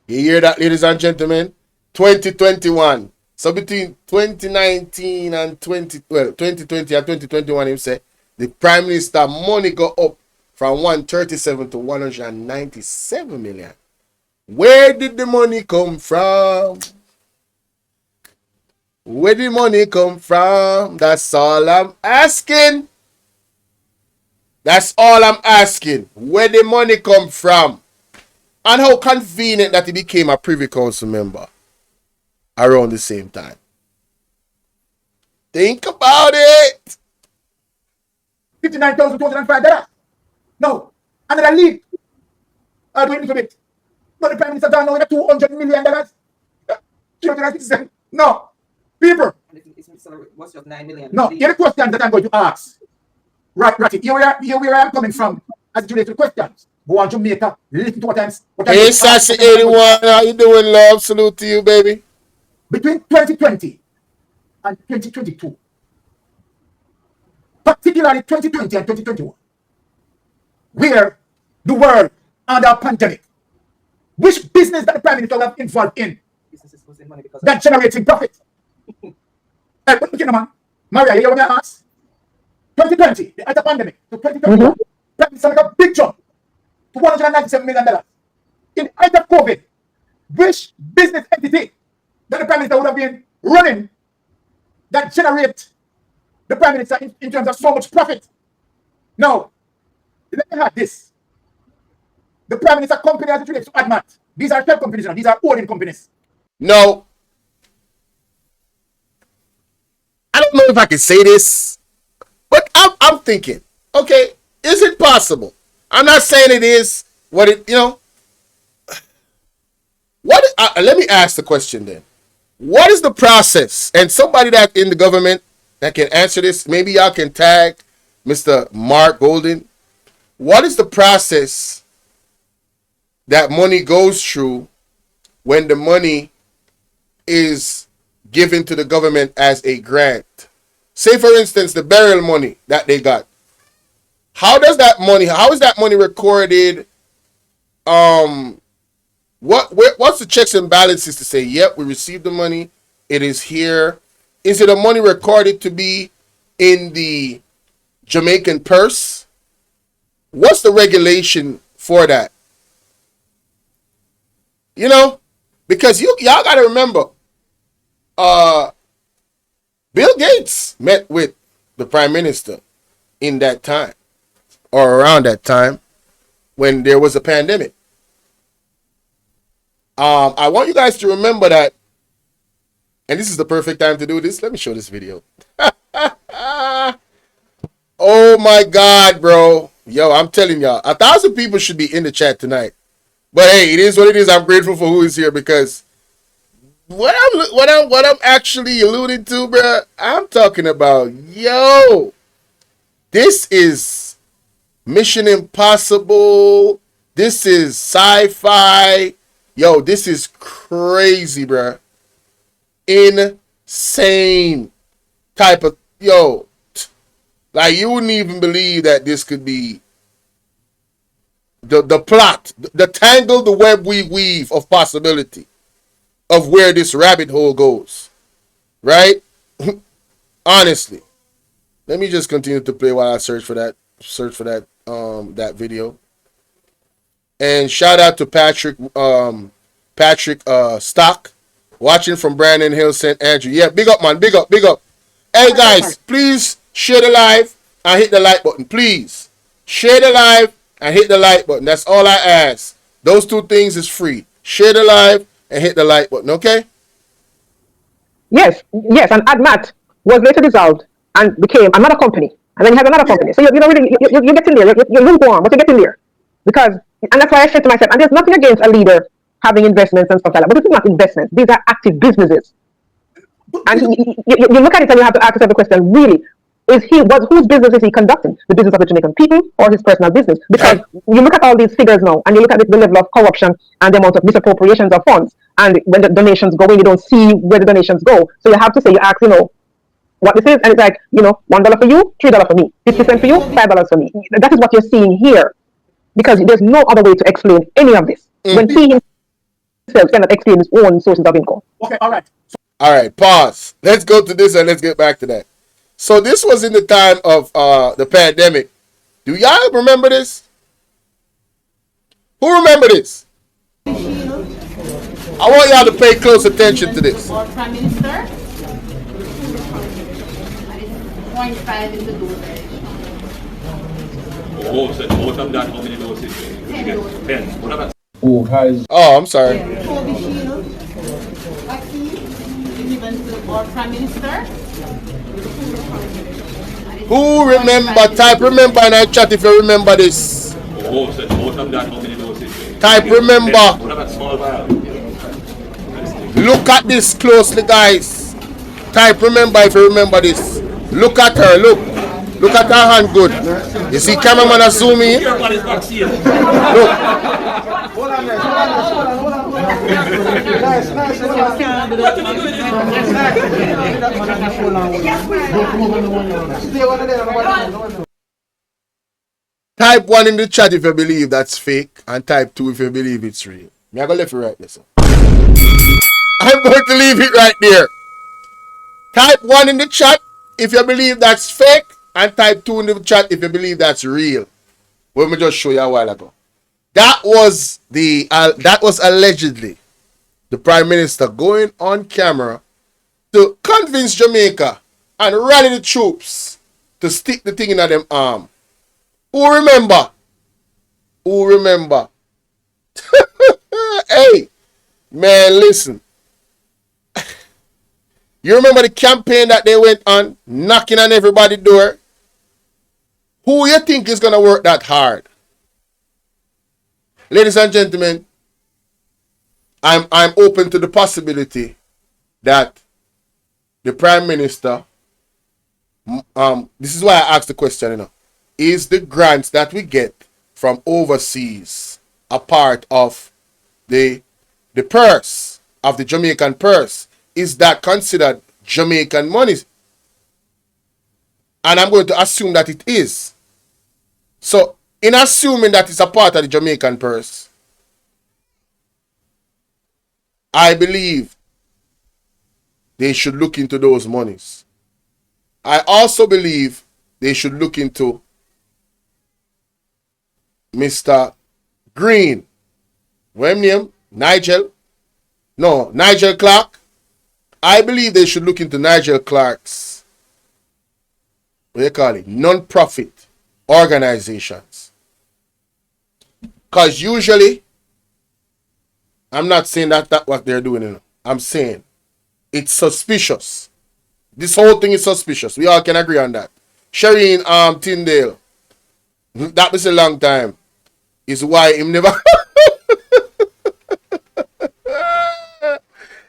You hear that, ladies and gentlemen? 2021. So between 2019 and 2020 and 2021, he said the Prime Minister money go up from 137 to 197 million. Where did the money come from? Where did the money come from? That's all I'm asking. That's all I'm asking. Where did the money come from? And how convenient that he became a Privy Council member around the same time. Think about it. $59,205. No, another leap. I'll do it a little bit. But the Prime Minister down now with $200 million. No. People. What's your 9 million? No, here are the questions that I'm going to ask. Right. Here where I'm coming from as it relates to questions. Go on Jamaica, listen to what I'm Hey, Sassy 81, how you doing, love? Salute to you, baby. Between 2020 and 2022, particularly 2020 and 2021, where the world under a pandemic, which business that the Prime Minister was involved in that generating profit? Look at man. Maria, you hear what I ask? 2020, the other pandemic, to 2021, Prime Minister make a big jump to $197 million. In the height of COVID, which business entity that the Prime Minister would have been running that generate the Prime Minister in terms of so much profit. Now, let me have this. The Prime Minister company as it relates to ADMAT. These are shell companies now. These are holding companies. No. I don't know if I can say this, but I'm thinking, okay, is it possible? I'm not saying it is what it, let me ask the question then. What is the process? And somebody that in the government that can answer this, maybe y'all can tag Mr. Mark Golden. What is the process that money goes through when the money is given to the government as a grant? Say, for instance, the burial money that they got. How is that money recorded? What's the checks and balances to say, yep, we received the money, it is here? Is it a money recorded to be in the Jamaican purse? What's the regulation for that? Because y'all got to remember, Bill Gates met with the Prime Minister in that time, or around that time, when there was a pandemic. I want you guys to remember that, and this is the perfect time to do this. Let me show this video. Oh my God, bro. Yo, I'm telling y'all, 1,000 people should be in the chat tonight. But hey, it is what it is. I'm grateful for who is here, because what I'm actually alluding to, bro, I'm talking about, yo, this is Mission Impossible. This is sci-fi. Yo, this is crazy, bro. Insane type of, like, you wouldn't even believe that this could be the plot, the tangle, the web we weave of possibility of where this rabbit hole goes, right? Honestly, let me just continue to play while I search for that video. And shout out to Patrick Stock, watching from Brandon Hill, St. Andrew. Yeah, big up, man, big up. Hey guys, please share the live and hit the like button. Please share the live and hit the like button. That's all I ask. Those two things is free. Share the live and hit the like button, okay? Yes, and ADMAT was later dissolved and became another company. And then you have another company. So you don't really, you get in there, you're lukewarm, but you get in there. And that's why I said to myself, and there's nothing against a leader having investments and stuff like that, but this is not investments. These are active businesses. And you look at it and you have to ask yourself the question, really, whose business is he conducting? The business of the Jamaican people or his personal business? Because you look at all these figures now and you look at the level of corruption and the amount of misappropriations of funds, and when the donations go in, you don't see where the donations go. So you have to say, you ask, what this is, and it's like, $1 for you, $3 for me, 50 cents for you, $5 for me. That is what you're seeing here, because there's no other way to explain any of this. When he himself cannot explain his own sources of income. Okay, all right, pause. Let's go to this and let's get back to that. So this was in the time of the pandemic. Do y'all remember this? Who remember this? I want y'all to pay close attention to this. Prime Minister. 0.5 in the dosage. Oh, so out of that, how many doses? 10. What about? Oh, I'm sorry. COVID shield vaccine given to our Prime Minister. Who remember? Type remember in our chat if you remember this. Oh, so out of that, how many doses? Type remember. What about small vial? Look at this closely, guys. Type remember if you remember this. Look at her, look. Look at her hand good. You see cameraman are zooming in? Look. Type 1 in the chat if you believe that's fake, and type 2 if you believe it's real. Me I go left it right there, sir. I'm going to leave it right there. Type 1 in the chat if you believe that's fake, and type 2 in the chat if you believe that's real. Let me just show you a while ago. That was allegedly the Prime Minister going on camera to convince Jamaica and rally the troops to stick the thing in them arm. Who remember? Who remember? Hey, man, listen. You remember the campaign that they went on, knocking on everybody's door? Who you think is going to work that hard? Ladies and gentlemen, I'm open to the possibility that the Prime Minister, this is why I asked the question, you know, is the grants that we get from overseas a part of the purse, of the Jamaican purse? Is that considered Jamaican money? And I'm going to assume that it is. So, in assuming that it's a part of the Jamaican purse, I believe they should look into those monies. I also believe they should look into Mr. Green. What name? Nigel? No, Nigel Clark. I believe they should look into Nigel Clark's, what do you call it, non-profit organizations. Because usually, I'm not saying that that's what they're doing, you know. I'm saying it's suspicious. This whole thing is suspicious. We all can agree on that. Shireen Tyndale, that was a long time, is why him never...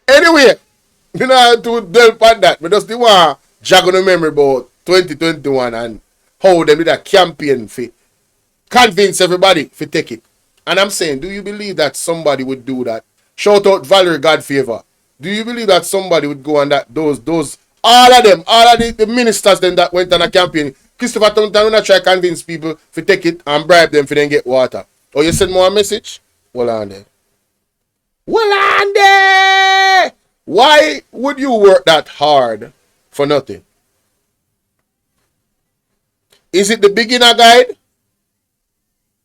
Anyway, you know how to delve on that. But just the one jog on the memory about 2021 and how they did a campaign for convince everybody to take it. And I'm saying, do you believe that somebody would do that? Shout out Valerie Godfavor. Do you believe that somebody would go on that, those, all of the ministers then that went on a campaign? Christopher Townsend will not try to convince people to take it and bribe them for them get water. Or you send more message? Well on there. Well on there! Why would you work that hard for nothing? Is it the beginner guide?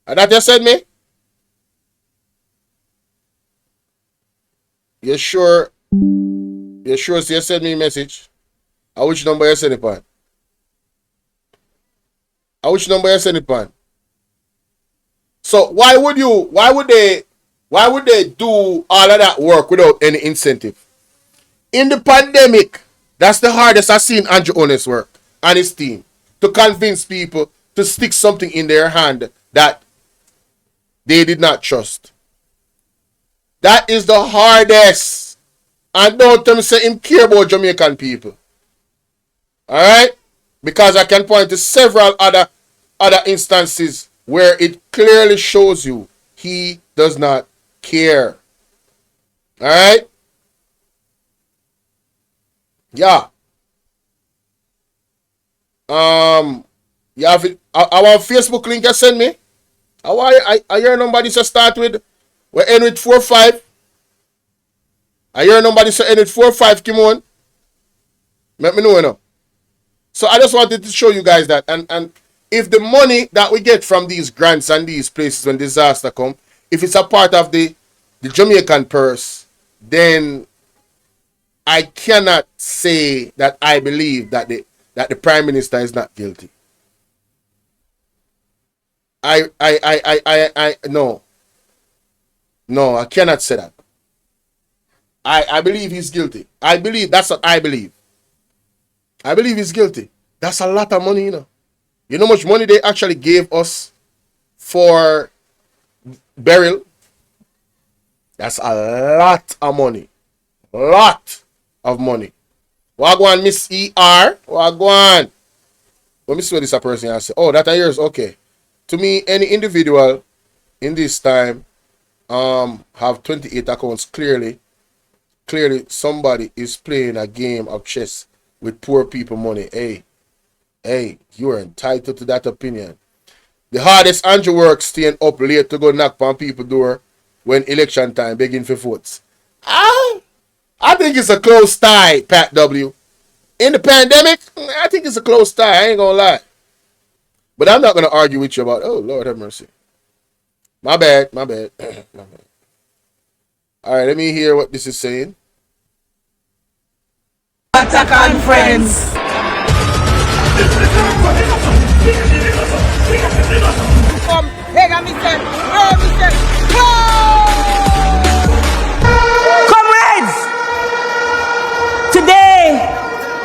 That you send me? You sure? You sure you send me a message? At which number you send it on? At which number you send it on? So why would they do all of that work without any incentive? In the pandemic, that's the hardest I've seen Andrew Holness work and his team to convince people to stick something in their hand that they did not trust. That is the hardest. And don't tell me say him care about Jamaican people. Alright? Because I can point to several other instances where it clearly shows you he does not care. Alright? Yeah. You have it. Our Facebook link you send me. I hear nobody to start with. We end with 45. I hear nobody to end with 45. Come on. Let me know, you know. So I just wanted to show you guys that. And if the money that we get from these grants and these places when disaster come, if it's a part of the Jamaican purse, then I cannot say that I believe that the Prime Minister is not guilty. No, I cannot say that. I believe he's guilty. I believe that's what I believe. I believe he's guilty. That's a lot of money, you know. You know how much money they actually gave us for burial? That's a lot of money. Lot of money. Wagwan Miss ER. Wagwan. Let me see what this person has said. Oh, that is yours. Okay. To me, any individual in this time have 28 accounts. Clearly somebody is playing a game of chess with poor people money. Hey, you are entitled to that opinion. The hardest Andrew works staying up late to go knock on people's door when election time begging for votes. I think it's a close tie, Pat W. In the pandemic, I think it's a close tie. I ain't gonna lie. But I'm not gonna argue with you about, oh, Lord have mercy. My bad. All right, let me hear what this is saying. What a conference! Come, hey, Mr. Comrades, today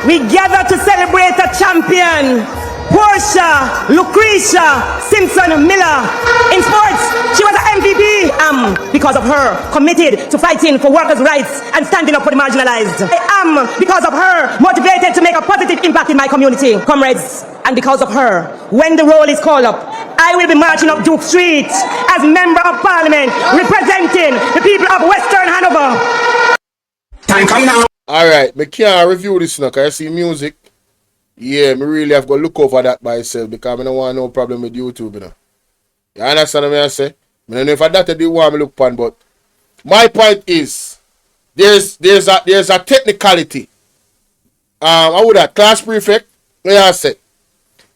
we gather to celebrate a champion, Portia Lucretia Simpson Miller. In sports, she was an MVP. Because of her, committed to fighting for workers' rights and standing up for the marginalized. I am, because of her, motivated to make a positive impact in my community, comrades. And because of her, when the roll is called up, I will be marching up Duke Street as Member of Parliament, representing the people of Western Hanover. Time come now. Alright, me can't review this now, because I see music. Yeah, me really have to look over that by myself, because I don't want no problem with YouTube, you know. You understand what I say? I don't know if that they want me look upon, but my point is there's a technicality. I would have class prefect, I say.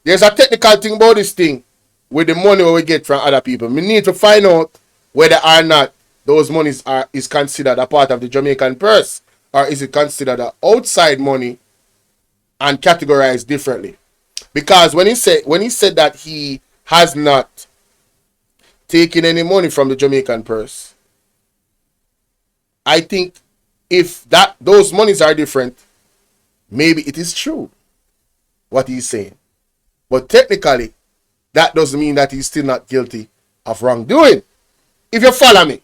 There's a technical thing about this thing with the money we get from other people. We need to find out whether or not those monies is considered a part of the Jamaican purse, or is it considered an outside money and categorized differently. Because when he said that he has not taken any money from the Jamaican purse, I think if those monies are different, maybe it is true what he's saying. But technically, that doesn't mean that he's still not guilty of wrongdoing. If you follow me.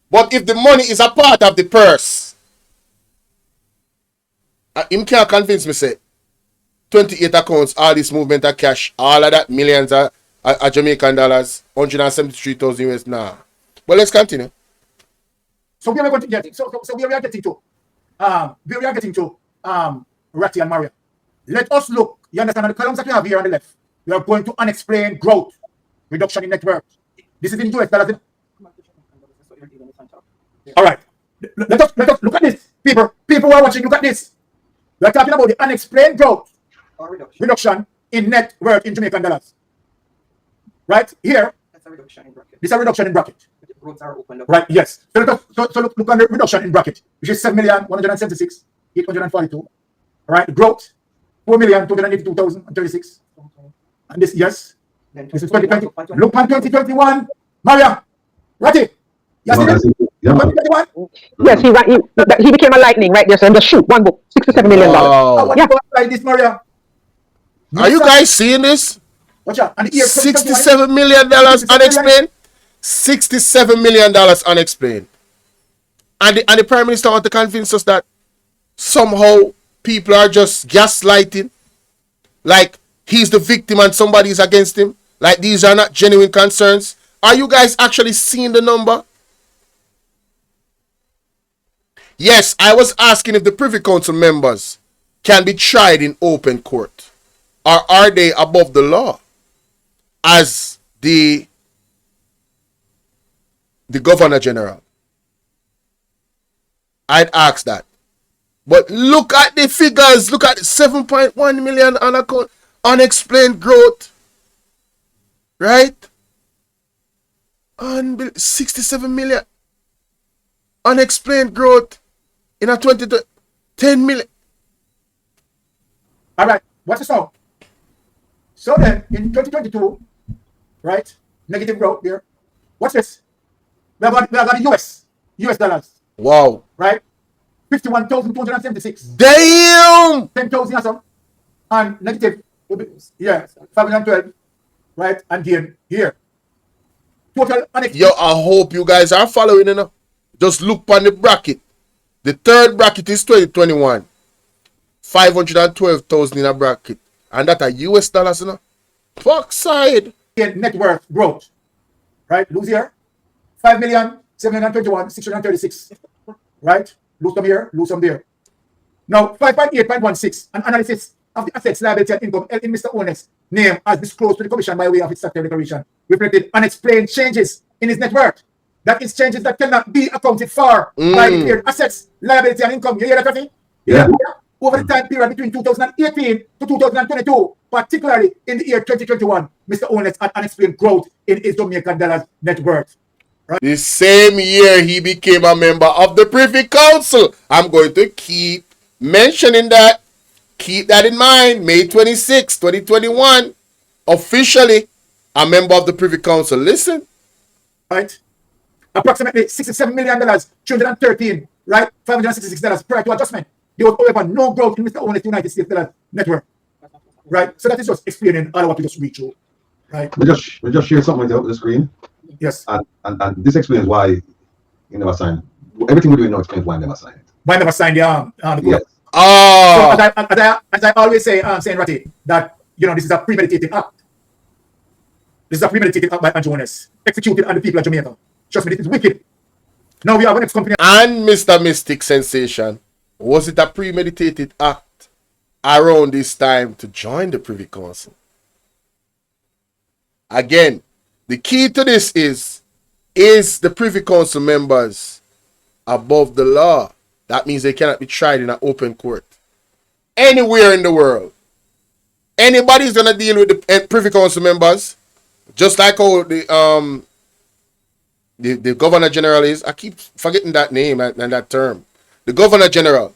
But if the money is a part of the purse, him can't convince me, say, 28 accounts, all this movement of cash, all of that millions of Jamaican dollars, 173,000 US. Nah. But let's continue. So we are going to get it. So we are getting to Ratty and Maria. Let us look. You understand the columns that we have here on the left. We are going to unexplained growth, reduction in net worth. This is in US dollars. All right. Let us look at this. People who are watching, look at this. We are talking about the unexplained growth or reduction in net worth in Jamaican dollars. Right here. That's a reduction in bracket. This is a reduction in bracket. The growths are opened up. Right, yes. So look on the reduction in bracket, which is 7,176,842. Right, growth 4,282,036. And this, yes. This is 2020. Look on 2021. Maria, Ratty. Yes, yes, he became a lightning right there. So just shoot one book, $67 million. Yeah, like this, Maria. Are you guys seeing this? Watch out. And $67 million unexplained. $67 million unexplained. And the Prime Minister want to convince us that somehow people are just gaslighting. Like he's the victim and somebody is against him. Like these are not genuine concerns. Are you guys actually seeing the number? Yes, I was asking if the Privy Council members can be tried in open court. Or are they above the law? As the Governor General. I'd ask that. But look at the figures. Look at 7.1 million on account, unexplained growth. Right? 67 million. Unexplained growth in a 10 million. All right. What's the song? So then, in 2022, right? Negative growth here. What's this? We have got US dollars. Wow. Right? 51,276. Damn! 10,000 or so. And negative, yeah, 512. Right? And gain here. Total unexplained. Yo, I hope you guys are following enough. Just look on the bracket. The third bracket is 2021. 512,000 in a bracket. And that are US dollars, you know? Fuck side. Net worth growth. Right? Lose here. 5,721,636. Right? Lose some here, lose some there. Now, 5.8.16. An analysis of the assets, liability, and income in Mr. Holness' name as disclosed to the Commission by way of its statutory declaration reflected unexplained changes in his net worth. That is changes that cannot be accounted for by the cleared assets, liability, and income. You hear that, Rafi? Yeah. Over the time period between 2018 to 2022, particularly in the year 2021, Mr. Holness had unexplained growth in his Jamaican dollars net worth. The same year he became a member of the Privy Council. I'm going to keep mentioning that. Keep that in mind. May 26, 2021. Officially a member of the Privy Council. Listen. Right? Approximately $67 million, 213, right? $566 prior to adjustment. There was, however, no growth in Mr. Holness United States net worth. Right? So that is just explaining all of what we just read through. Right? We just share something with the screen. Yes. And this explains why you never signed. Everything we're doing now explains why I never signed it. Why I never signed the Yes. Oh. So as I always say, saying Ratty, that this is a premeditated act. This is a premeditated act by Andrew Holness, executed on the people of Jamaica. Trust me, this is wicked. Now we have an ex-company. And Mr. Mystic Sensation, was it a premeditated act around this time to join the Privy Council? Again, the key to this is the Privy Council members above the law? That means they cannot be tried in an open court. Anywhere in the world. Anybody's going to deal with the Privy Council members, just like how the Governor General is. I keep forgetting that name and that term. The Governor General,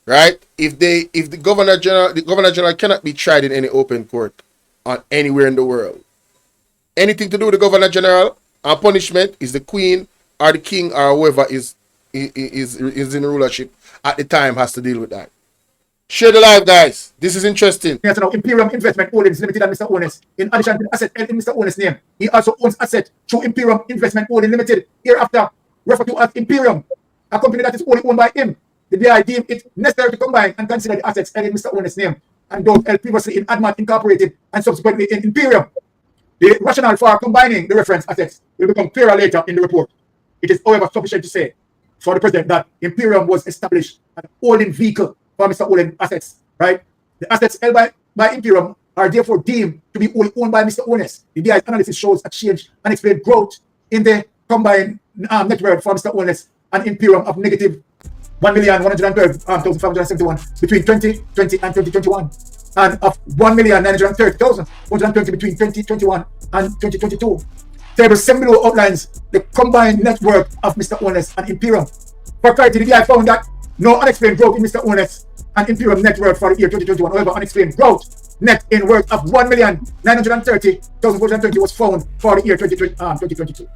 right? If the Governor General cannot be tried in any open court on anywhere in the world. Anything to do with the Governor General, our punishment is the Queen or the King or whoever is in rulership at the time has to deal with that. Share the live, guys. This is interesting. Yes, now Imperium Investment Holdings Limited and Mr. Holness. In addition to the asset held in Mr. Holness' name, he also owns asset through Imperium Investment Holdings Limited, hereafter referred to as Imperium, a company that is only owned by him. The DI deemed it necessary to combine and consider the assets held in Mr. Holness' name and those held previously in ADMAT Incorporated and subsequently in Imperium. The rationale for combining the reference assets will become clearer later in the report. It is, however, sufficient to say for the President that Imperium was established as a holding vehicle for Mr. Holness' assets, right? The assets held by Imperium are therefore deemed to be only owned by Mr. Holness. The DI's analysis shows a change and explained growth in the combined net worth for Mr. Holness and Imperium of negative 1,112,571 between 2020 and 2021, and of 1,930,120 between 2021 and 2022. Table 7 below outlines the combined net worth of Mr. Holness and Imperium. For clarity, the DI found that no unexplained growth in Mr. Holness and Imperium net worth for the year 2021. However, unexplained growth net in worth of 1,930,420 was found for the year 2022.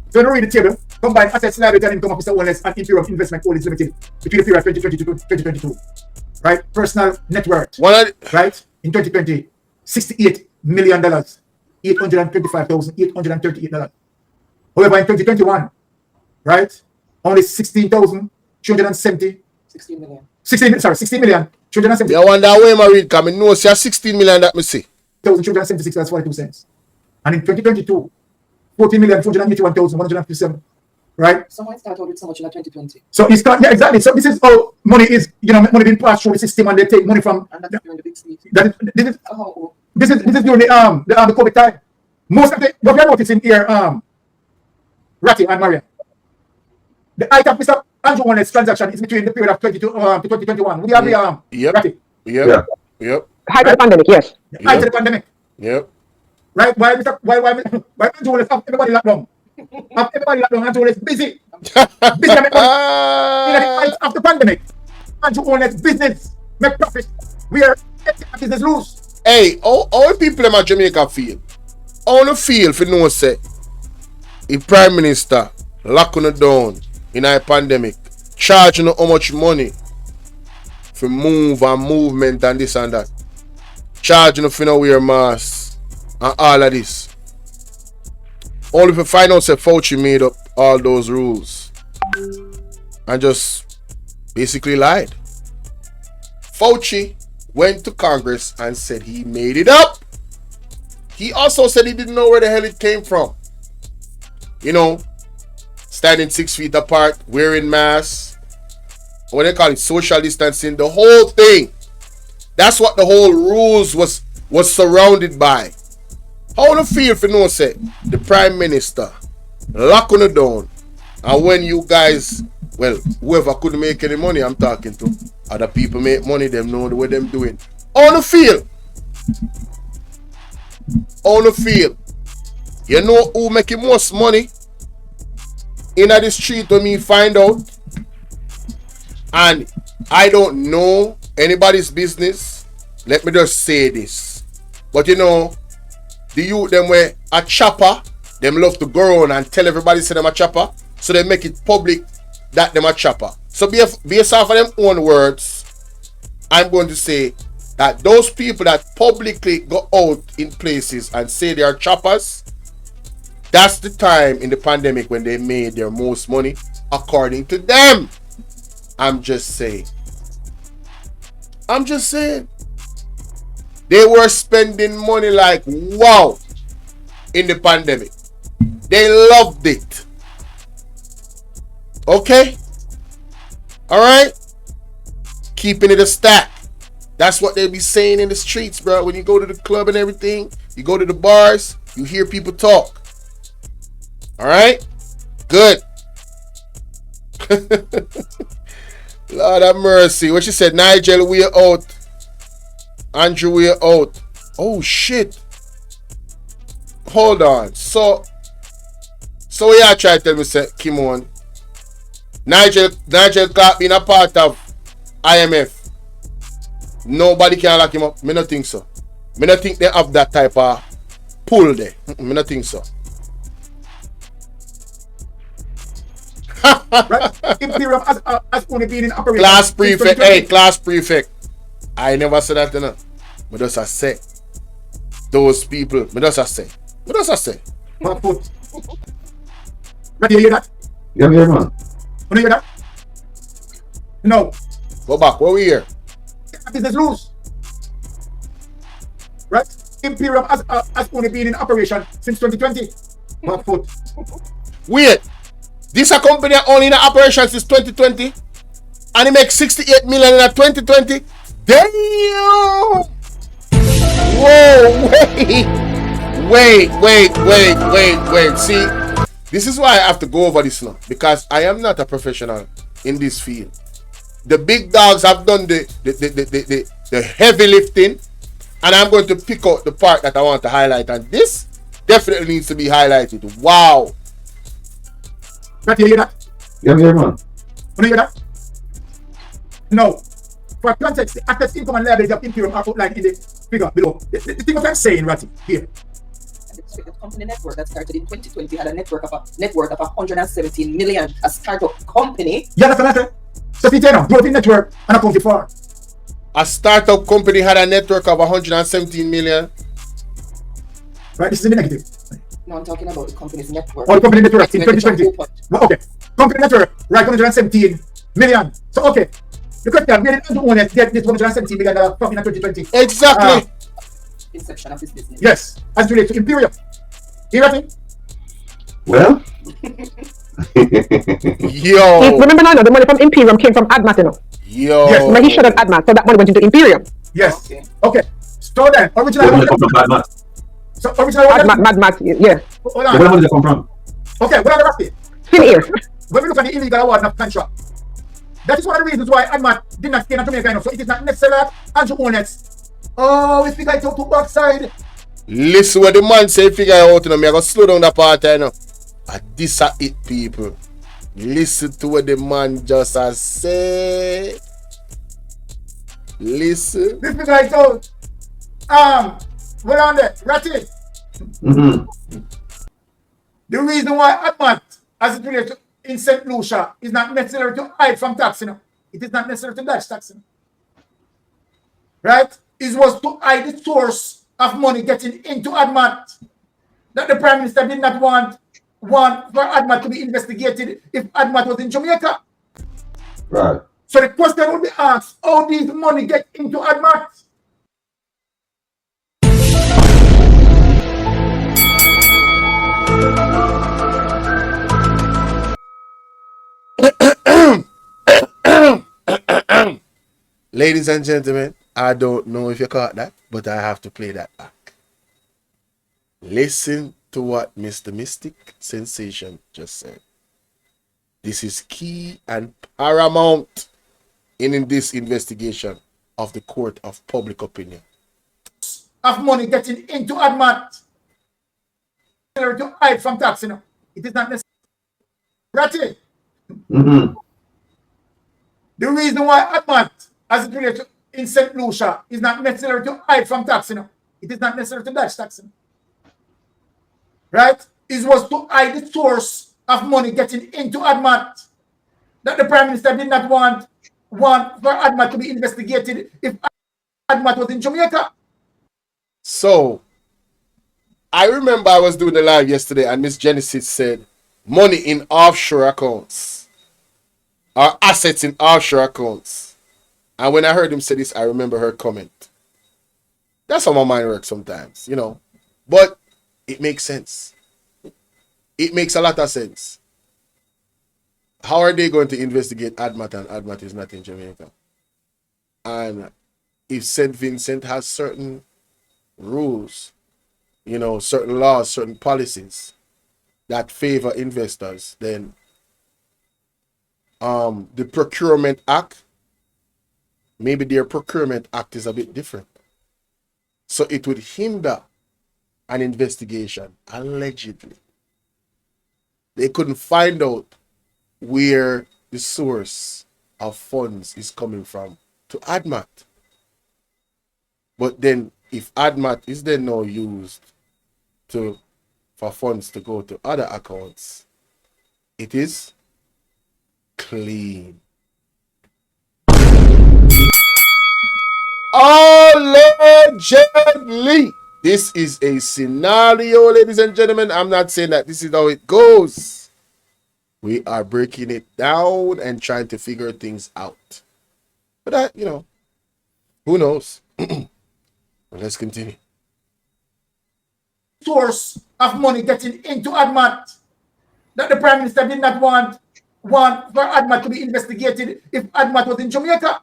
So when we read the table, combined assets, liability, and income of Mr. Holness and Imperium Investment Holdings Limited between the period 2022 to 2022. Right? Personal net worth. Right? In 2020, $68 million. $825,838. However, in 2021, right? Only 16,270. 16 million. 16 million. 270. I wonder where I read, because I know it's 16 million that I see. 276, that's 42 cents. And in 2022, 14,481,157. Right? Someone started out with so much in 2020. So it's not, yeah, exactly. So this is how money is, money being passed through the system and they take money from. And that's during the big state. This is during the COVID time. Most of the, what we are noticing here, Ratty and Maria, the height of Mr. Andrew Holness transaction is between the period of 22 to 2021. Would you agree, Ratty? Yep. Height of the pandemic, yes. Height of the pandemic. Yep. Right? Why Andrew Holness have everybody locked down? Andrew Holness busy. Busy to make money. In the height of the pandemic, Andrew Holness business make profit. We are business lose. Hey, all people in Jamaica feel. All the feel for no say. The Prime Minister locking it down in a pandemic, charging how much money for move and movement and this and that. Charging for no wear masks and all of this. Only if you find out that Fauci made up all those rules and just basically lied. Fauci went to Congress and said he made it up. He also said he didn't know where the hell it came from. Standing 6 feet apart, wearing masks, what they call it, social distancing, the whole thing. That's what the whole rules was surrounded by. How do you feel for no say the Prime Minister locking it down, and when you guys, well, whoever couldn't make any money, I'm talking to, other people make money, them know the way them doing. How do you feel? How do you feel? You know who making most money in the street when me find out, and I don't know anybody's business, let me just say this. But you know, the youth them were a chopper, them love to go around and tell everybody say them a chopper, so they make it public that them a chopper. So based off of them own words, I'm going to say that those people that publicly go out in places and say they are choppers, that's the time in the pandemic when they made their most money, according to them. I'm just saying. They were spending money like wow in the pandemic. They loved it. Okay? Alright? Keeping it a stack. That's what they be saying in the streets, bro. When you go to the club and everything, you go to the bars, you hear people talk. Alright? Good. Lord have mercy. What she said? Nigel, we are out. Andrew, we are out. Oh, shit. Hold on. So what y'all try to tell me, say, Kim on? Nigel Clark being a part of IMF. Nobody can lock him up. Me not think so. Me not think they have that type of pull there. Me not think so. Right? Imperium has only been in operation. Class prefect. Hey, class prefect. I never said that, you know. But just I say. Those people. But just I say. My foot. Right, you hear that? Yeah, man. You hear that? No. Go back. What we hear? Business rules. Right? Imperium has only been in operation since 2020. My foot. Wait. This a company only in operation since 2020, and it makes 68 million in 2020. Damn! Whoa! Wait! See, this is why I have to go over this now, because I am not a professional in this field. The big dogs have done the heavy lifting, and I'm going to pick out the part that I want to highlight, and this definitely needs to be highlighted. Wow! Right, you hear that? Yeah, man. You hear that? No. For context, the assets, income and liability of Imperium are outlined in the figure below. The thing what I'm saying, Ratty, here. The company network that started in 2020 had a net worth of 117 million. A startup company. Yeah, that's what I said. So see, now, growth in network and accounted for. A startup company had a network of 117 million. Right, this is in the negative. No, I'm talking about the company's network. Oh, the company network in 2020. Well, okay. Company network, right, 117 million. So, okay. The question, where did Andrew Holness get this 117 million profit in 2020? Exactly. Inception of his business. Yes, as related to Imperium. You ready? Well? Yo. Remember now, the money from Imperium came from AdMat, you know. Yo. Yes, but he shut down AdMat, so that money went into Imperium. Yes. Okay. So then, originally. So originally, AdMat, yeah. Hold on. Where did they come from? Okay, what are the rest? Still here. When we look at the illegal award of contract, that is one of the reasons why AdMat did not stay in Jamaica enough. So it is not necessarily that Andrew Holness. Oh, we figure it out to backside. Listen what the man say, figure it out, you know. Me I go slow down that part, you know. And this are it, people. Listen to what the man just has said. Listen. This figure it out. Hold on there, Ratty. The reason why AdMat, as it relates to in St. Lucia, is not necessary to hide from tax, you know. It is not necessary to dodge tax, you know. Right? It was to hide the source of money getting into AdMat. That the Prime Minister did not want for AdMat to be investigated if AdMat was in Jamaica. Right. So the question would be asked, how did money get into AdMat? Ladies and gentlemen, I don't know if you caught that, but I have to play that back. Listen to what Mr. Mystic Sensation just said. This is key and paramount in this investigation of the court of public opinion. Of money getting into AdMat to hide from tax, you know. It is not necessary. Ratty. Mm-hmm. The reason why ADMAT, as it relates to in St. Lucia, is not necessary to hide from taxing. It is not necessary to dodge taxing. Right? It was to hide the source of money getting into ADMAT. That the Prime Minister did not want for ADMAT to be investigated if ADMAT was in Jamaica. So, I remember I was doing the live yesterday and Miss Genesis said, money in offshore accounts. Or assets in offshore accounts. And when I heard him say this, I remember her comment. That's how my mind works sometimes, you know. But it makes sense. It makes a lot of sense. How are they going to investigate ADMAT and ADMAT is not in Jamaica? And if St. Vincent has certain rules, you know, certain laws, certain policies that favor investors, then the Procurement Act, maybe their Procurement Act is a bit different. So it would hinder an investigation, allegedly. They couldn't find out where the source of funds is coming from to ADMAT. But then if ADMAT is then now used for funds to go to other accounts, it is clean. Allegedly. This is a scenario, ladies and gentlemen. I'm not saying that this is how it goes. We are breaking it down and trying to figure things out. But that, you know, who knows? Let's continue. Source of money getting into ADMAT that the Prime Minister did not want for ADMAT to be investigated if ADMAT was in Jamaica.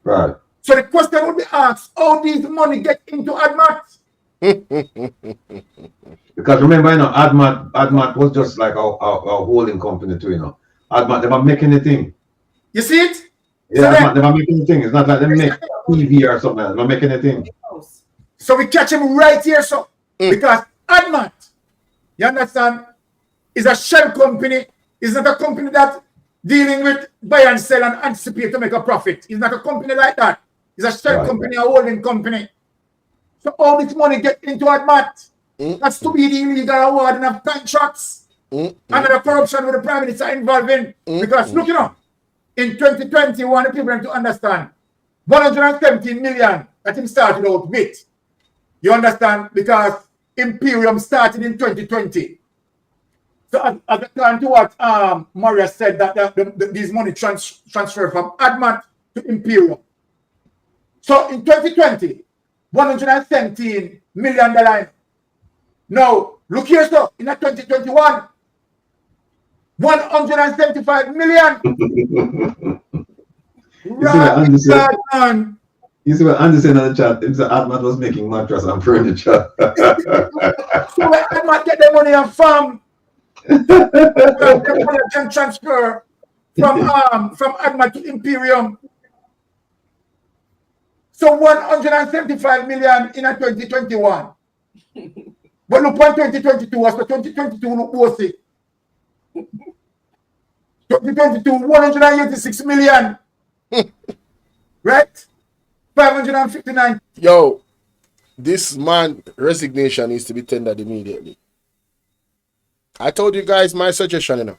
Right. So the question would be asked, how these money get into ADMAT? Because remember, you know, ADMAT was just like our holding company too, you know. ADMAT never make anything. You see it? Yeah, so ADMAT never make anything. It's not like they make TV or something. They never make anything. So we catch him right here, so because ADMAT, you understand, is a shell company. It's not a company that dealing with buy and sell and anticipate to make a profit. It's not a company like that. It's a shell company, a holding company. So all this money get into ADMAT. That's to be the illegal awarding of contracts. And the corruption with the Prime Minister involved in. Because look, you know, in 2020, we want the people to understand 117 million that him started out with. You understand? Because Imperium started in 2020. So at the time to what Maria said, that these money transfer from ADMAT to Imperium. So in 2020, $117 million. Now, look here, so in 2021, 175 million. You see what Andy said in the chat? It's the ADMAT was making mattress and furniture. So where ADMAT get the money from? Can transfer from ADMAT to Imperium. So 175 million in 2021. But look what 2022 was. So 2022 look worth it. 2022, 186 million. Right? 559. Yo, this man resignation needs to be tendered immediately. I told you guys my suggestion, you know.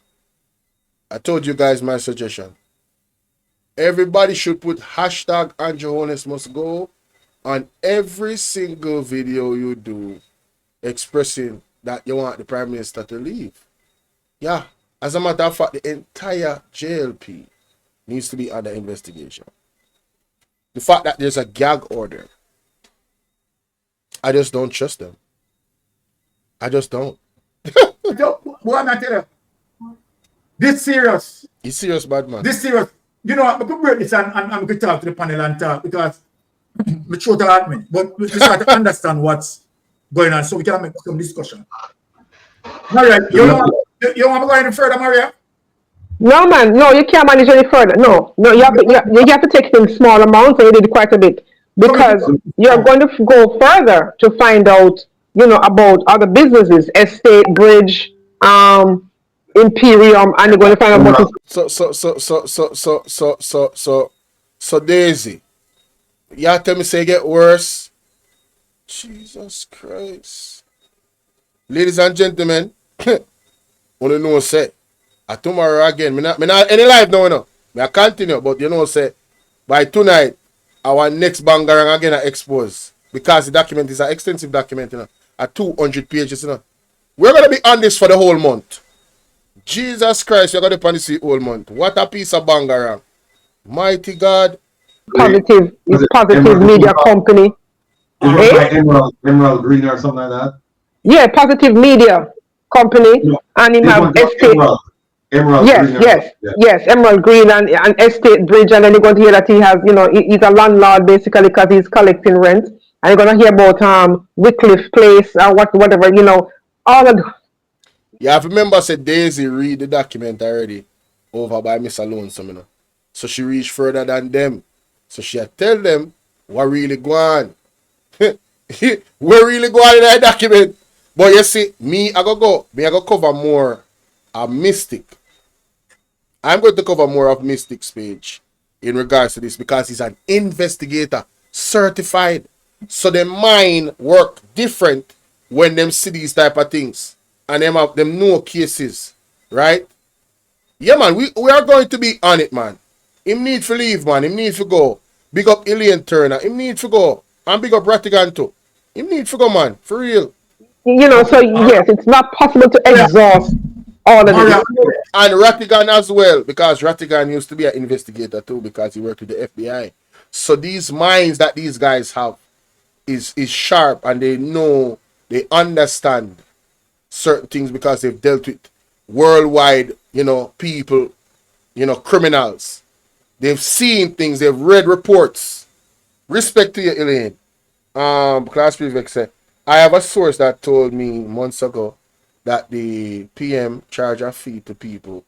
I told you guys my suggestion. Everybody should put hashtag Andrew Holness must go on every single video you do expressing that you want the Prime Minister to leave. Yeah. As a matter of fact, the entire JLP needs to be under investigation. The fact that there's a gag order, I just don't trust them. I just don't. What am I telling you? This serious. It's serious, bad man. This serious. You know, I'm going to break this and I'm going to talk to the panel and talk because my throat hurt me. But we try to understand what's going on so we can make some discussion. Maria, you want to go any further, Maria? No, man. No, you can't manage any further. No, you have to take it in small amounts, and you did quite a bit because you're going to go further to find out, you know, about other businesses, estate, bridge, Imperium, and they're going to find out what is. So Daisy, you tell me say it get worse. Jesus Christ. Ladies and gentlemen, wanna know say tomorrow again. Me not any live now, you know. Me I continue, but you know say by tonight our next bangarang again are exposed. Because the document is an extensive document, you know. At 200 pages, you know. We're gonna be on this for the whole month. Jesus Christ, you're gonna be on this the whole month. What a piece of bangarang. Mighty God. Positive is Positive Media Company. Emerald Green or something like that. Yeah, Positive Media Company, and he have estate. Emerald Yes, Green. yes, Emerald Green and Estate Bridge, and then you're going to hear that he has, you know, he's a landlord basically because he's collecting rent, and you're going to hear about Wycliffe Place or whatever, you know, all of. You have to remember, say Daisy read the document already over by Mr. Lonesome, you know. So she reached further than them. So she tell them what really go on. What really go on in that document. But you see, me I go cover more of Mystic. I'm going to cover more of Mystic's page in regards to this because he's an investigator, certified. So their mind work different when them see these type of things. And them have them know cases. Right? Yeah, man, we are going to be on it, man. Him need to leave, man. Him need to go. Big up Ilian Turner. Him need to go. And big up Rattigan too. Him need to go, man. For real. You know, so yes, it's not possible to exhaust all of this. And Rattigan as well, because Rattigan used to be an investigator too, because he worked with the FBI. So these minds that these guys have is sharp, and they know, they understand certain things because they've dealt with worldwide, you know, people, you know, criminals. They've seen things, they've read reports. Respect to you, Elaine. Class Prefect said, I have a source that told me months ago that the PM charge a fee to people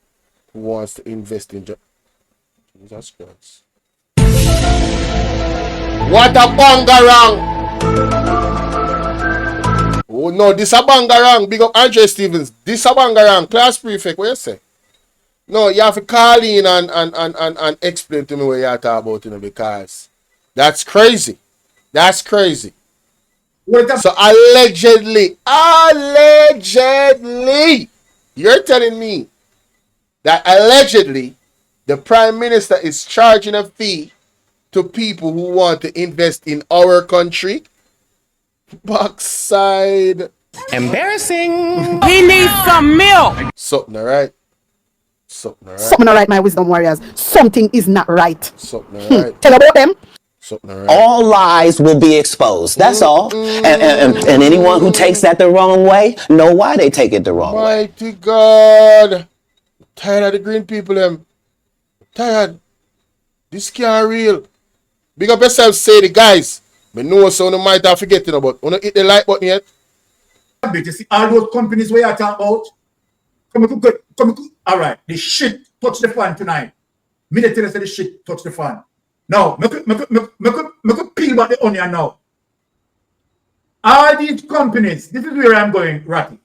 who wants to invest in Jesus Christ. What a bangarang! Oh no, this a bangarang. Big up Andre Stevens. This a bangarang. Class Prefect, what you say? No, you have to call in and explain to me what you're talking about, you know, because that's crazy. That's crazy. So allegedly, you're telling me that allegedly the Prime Minister is charging a fee to people who want to invest in our country? Backside. Embarrassing. He needs some milk. Something, all right? Something, all right? Something all right, my wisdom warriors. Something is not right. Something, all right? Tell about them. All lies will be exposed. That's all. And anyone who takes that the wrong way, know why they take it the wrong way. Mighty God. Tired of the green people, them. Tired. This can't real. Big up yourself, say the guys. But no, so you might have forgetting about. You hit the like button yet? You see all those companies where you talk about? All right, the shit touch the fan tonight. Me tell you say the shit touch the fan. Now, me could peel back the onion now. All these companies, this is where I'm going, Ratty.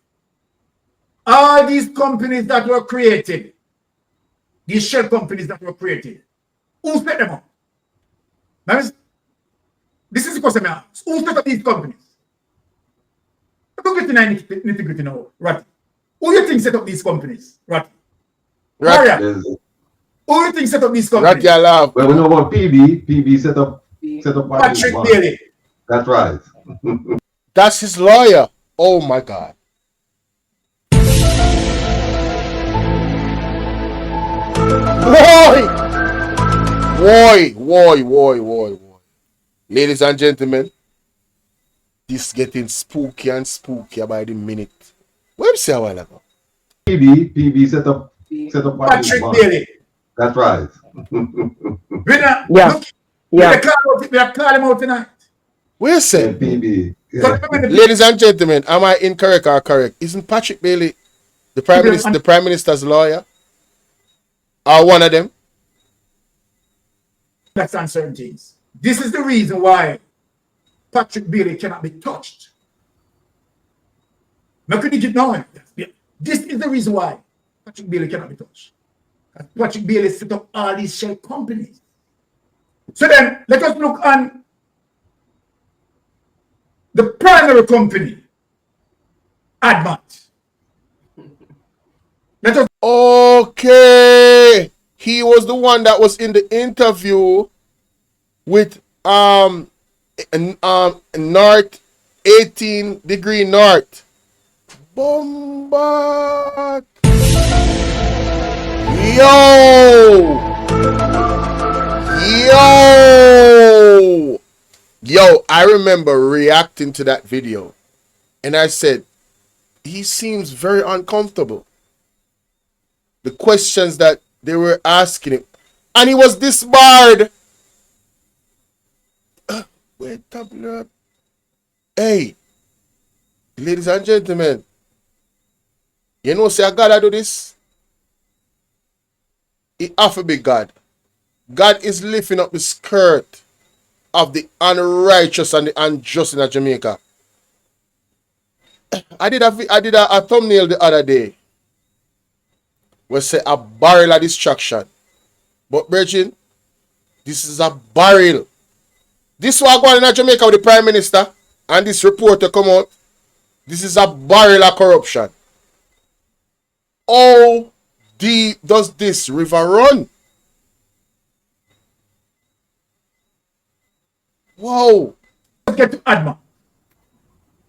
All these companies that were created, these shell companies that were created, who set them up? Now, this is the question I ask. Who set up these companies? Don't get in nitty-gritty now, Ratty. Who do you think set up these companies, Ratty? Right. Who do you think set up these companies? Ratty, I love. Well, we know about PB. PB set up Patrick Bailey. That's right. That's his lawyer. Oh my God. Why? Ladies and gentlemen, this getting spooky and spookier by the minute. What you say a while ago? PB set up Patrick Bailey. That's right. We are calling him out tonight. What you say? PB. Yeah. Ladies and gentlemen, am I incorrect or correct? Isn't Patrick Bailey the Prime Minister's lawyer? Or one of them? That's uncertainties. This is the reason why Patrick Bailey cannot be touched. This is the reason why. Patrick Bailey cannot be touched. Patrick Bailey set up all these shell companies. So then, let us look on the primary company, ADMAT. Let us. Okay. He was the one that was in the interview with North 18 degree North. Bomba. Yo, I remember reacting to that video and I said, he seems very uncomfortable. The questions that they were asking him, and he was disbarred. Wait up. Hey, ladies and gentlemen, you know, say I gotta do this. It have to be God. God is lifting up the skirt of the unrighteous and the unjust in Jamaica. I did a thumbnail the other day where say a barrel of destruction. But Virgin, this is a barrel. This was going on in Jamaica with the Prime Minister and this reporter come out. This is a barrel of corruption. How deep does this river run? Whoa. Let's get to ADMAT.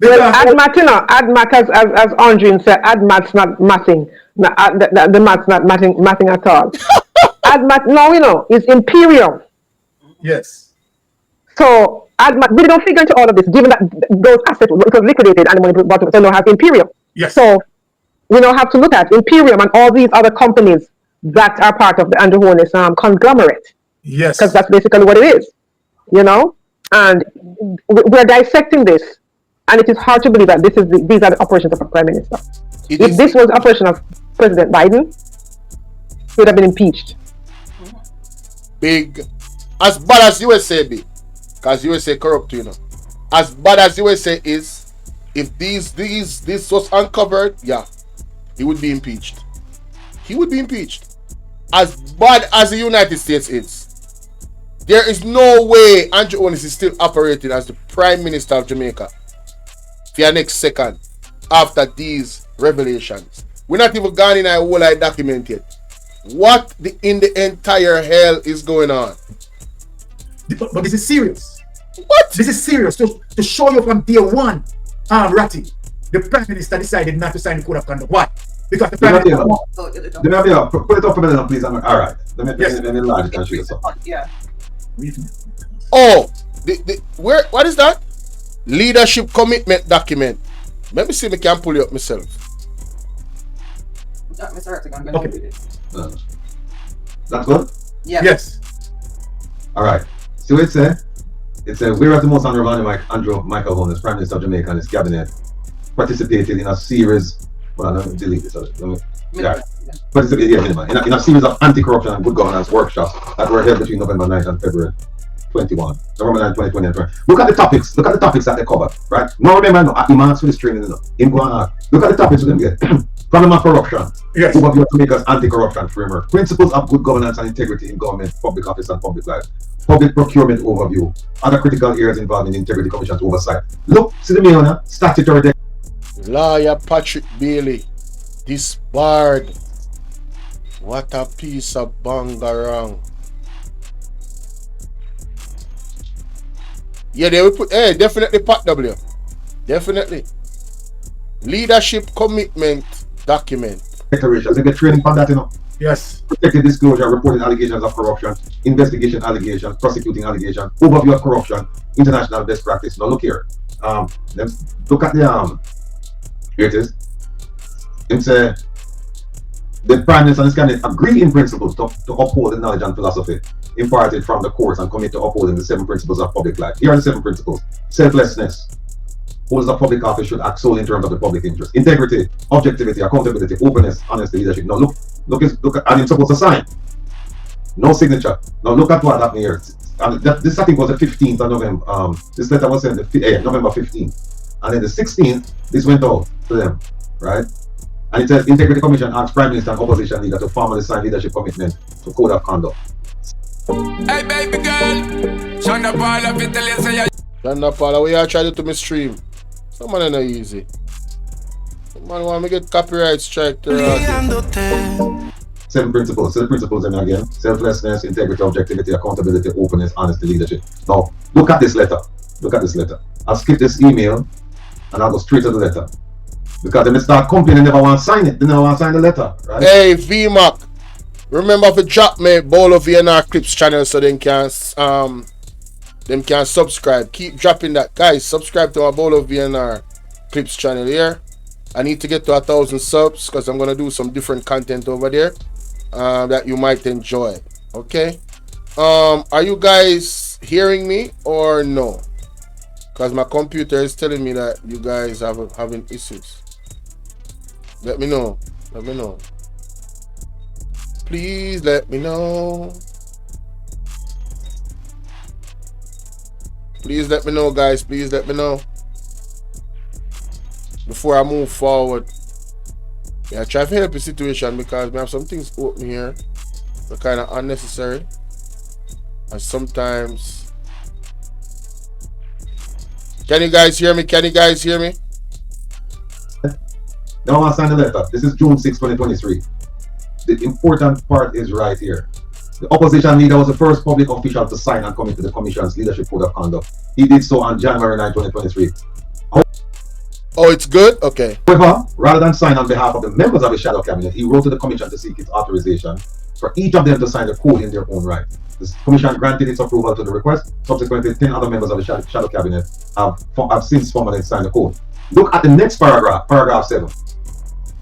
Well, ADMAT, you know, ADMAT, as Andrew said, ADMAT's not matting. The mat's not matting at all. ADMAT, no, you know, is Imperial. Yes. So, ADMAT, we don't figure into all of this, given that those assets was liquidated and the money brought to, so now have Imperial. Yes. So, we now have to look at Imperium and all these other companies that are part of the Andrew Holness conglomerate. Yes. Because that's basically what it is, you know? And we're dissecting this, and it is hard to believe that these are the operations of a Prime Minister. If this was the operation of President Biden, he would have been impeached. Big. As bad as USA be, because USA corrupt, you know. As bad as USA is, if this was uncovered, yeah, he would be impeached. He would be impeached. As bad as the United States is, there is no way Andrew Holness is still operating as the Prime Minister of Jamaica for your next second after these revelations. We're not even gone in a whole lot document yet. What in the entire hell is going on? But this is serious. What? This is serious. To show you from day one, Ratty, the Prime Minister decided not to sign the Code of Conduct. Why? Because the Prime Minister... Put it up a minute, please. All right. Let me enlarge it and show you something. Yeah. Oh, what is that? Leadership commitment document. Let me see if I can pull it up myself. Mr. Ratty, I'm going to read it. That's good? Yeah. Yes. All right. See what it says? It says, whereas the most honorable Andrew Michael Holness, Prime Minister of Jamaica, and his cabinet participated in a series. Well, let me delete this. Participated in a series of anti-corruption and good governance workshops that were held between November 9th and February 21. November 9th, 2020 and 20. Look at the topics. Look at the topics that they cover. Right? Now remember, he marks for this training. Him go on. Look at the topics we can get. Problem of corruption. Yes. Overview of Jamaica's anti-corruption framework. Principles of good governance and integrity in government, public office and public life. Public procurement overview. Other critical areas involving the Integrity Commission's oversight. Look, see the mail now. Statutory. Lawyer Patrick Bailey disbarred. What a piece of bangarang. Yeah, they will put definitely Pat W. Definitely. Leadership commitment document. Declarations. They get training for that, you know. Yes. Protected disclosure, reporting allegations of corruption, investigation allegations, prosecuting allegations, overview of corruption, international best practice. Now look here. Let's look at the here it is. It's the Prime Minister and his cabinet agree in principle to uphold the knowledge and philosophy imparted from the courts and commit to upholding the 7 principles of public life. Here are the 7 principles. Selflessness. Holders of public office should act solely in terms of the public interest. Integrity, objectivity, accountability, openness, honesty, leadership. Now look at, and he's supposed to sign. No signature. Now look at what happened here. And this I think was the 15th of November. This letter was sent November 15th. And then the 16th, this went out to them, right? And it says Integrity Commission asks Prime Minister and Opposition Leader to formally sign leadership commitment to Code of Conduct. Hey baby girl, Shonda Paula, if you tell you say Shonda Paula, we are trying to do my stream. Some man ain't easy. Some man want me get copyright strike to Seven principles. So the principles in again: selflessness, integrity, objectivity, accountability, openness, honesty, leadership. Now, look at this letter. Look at this letter. I'll skip this email and I'll go straight to the letter. Because then they start complaining, they never want to sign it. They never want to sign the letter, right? Hey, VMAC. Remember to drop me Bolo V&R Clips channel so they can subscribe. Keep dropping that. Guys, subscribe to my Bolo V&R Clips channel here. I need to get to 1,000 subs because I'm going to do some different content over there that you might enjoy. Okay? Are you guys hearing me or no? Because my computer is telling me that you guys are having issues. Let me know. Let me know. Please let me know. Please let me know, guys. Please let me know. Before I move forward. Yeah, try to help the situation because we have some things open here. They're kind of unnecessary. And sometimes... Can you guys hear me? Can you guys hear me? Now I'll sign the letter. This is June 6, 2023. The important part is right here. The opposition leader was the first public official to sign and commit to the Commission's Leadership Code of Conduct. He did so on January 9, 2023. Oh, it's good? Okay. However, rather than sign on behalf of the members of the Shadow Cabinet, he wrote to the Commission to seek its authorization for each of them to sign the code in their own right. The Commission granted its approval to the request. Subsequently, 10 other members of the Shadow Cabinet have since formally signed the code. Look at the next paragraph, paragraph 7.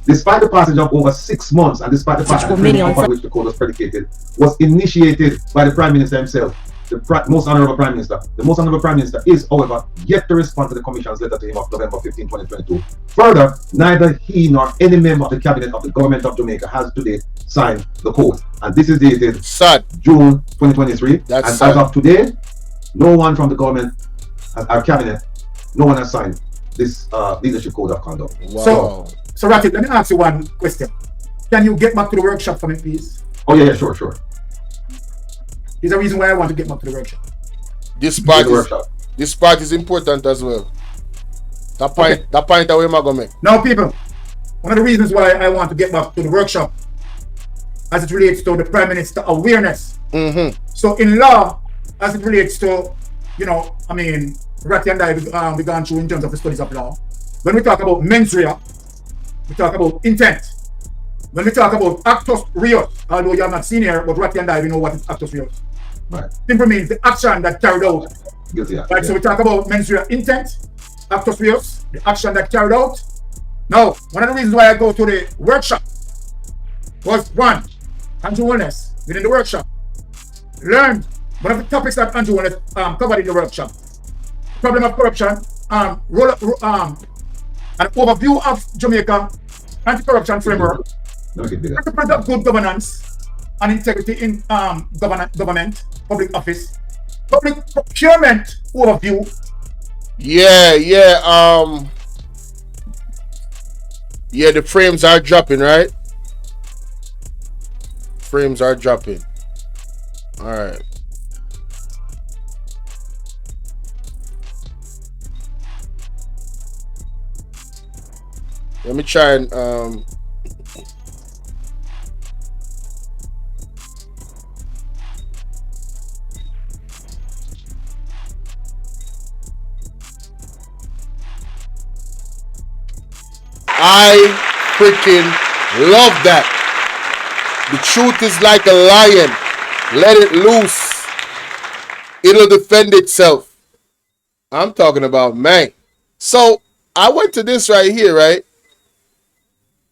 Despite the passage of over 6 months and despite the fact that the training upon which the code was predicated was initiated by the Prime Minister himself, the Most Honorable Prime Minister. The Most Honorable Prime Minister is, however, yet to respond to the Commission's letter to him of November 15, 2022. Further, neither he nor any member of the Cabinet of the Government of Jamaica has to date signed the code. And this is dated June 2023. And as of today, no one from the government, our Cabinet, no one has signed this Leadership Code of Conduct. Wow. So Ratib, let me ask you one question. Can you get back to the workshop for me, please? Oh yeah, sure. There's a reason why I want to get back to the workshop. This part is important as well. That point away, my government. Now, people, one of the reasons why I want to get back to the workshop, as it relates to the Prime Minister awareness. So in law, as it relates to, Ratty and I, we gone through in terms of the studies of law. When we talk about mens rea, we talk about intent. When we talk about actus reus, although you have not seen here, but Ratty and I, we know what is actus reus. Right. Simply means the action that carried out. Guilty. Right, yeah. So we talk about mens rea intent, actus reus, the action that carried out. Now, one of the reasons why I go to the workshop was one, Andrew Holness, within the workshop, learned one of the topics that Andrew Holness covered in the workshop. Problem of corruption, an overview of Jamaica anti-corruption framework, principles of good governance and integrity in government, public office, public procurement overview. Yeah, the frames are dropping, right? Frames are dropping. All right. Let me try and I freaking love that. The truth is like a lion. Let it loose. It'll defend itself. I'm talking about, man. So I went to this right here, right?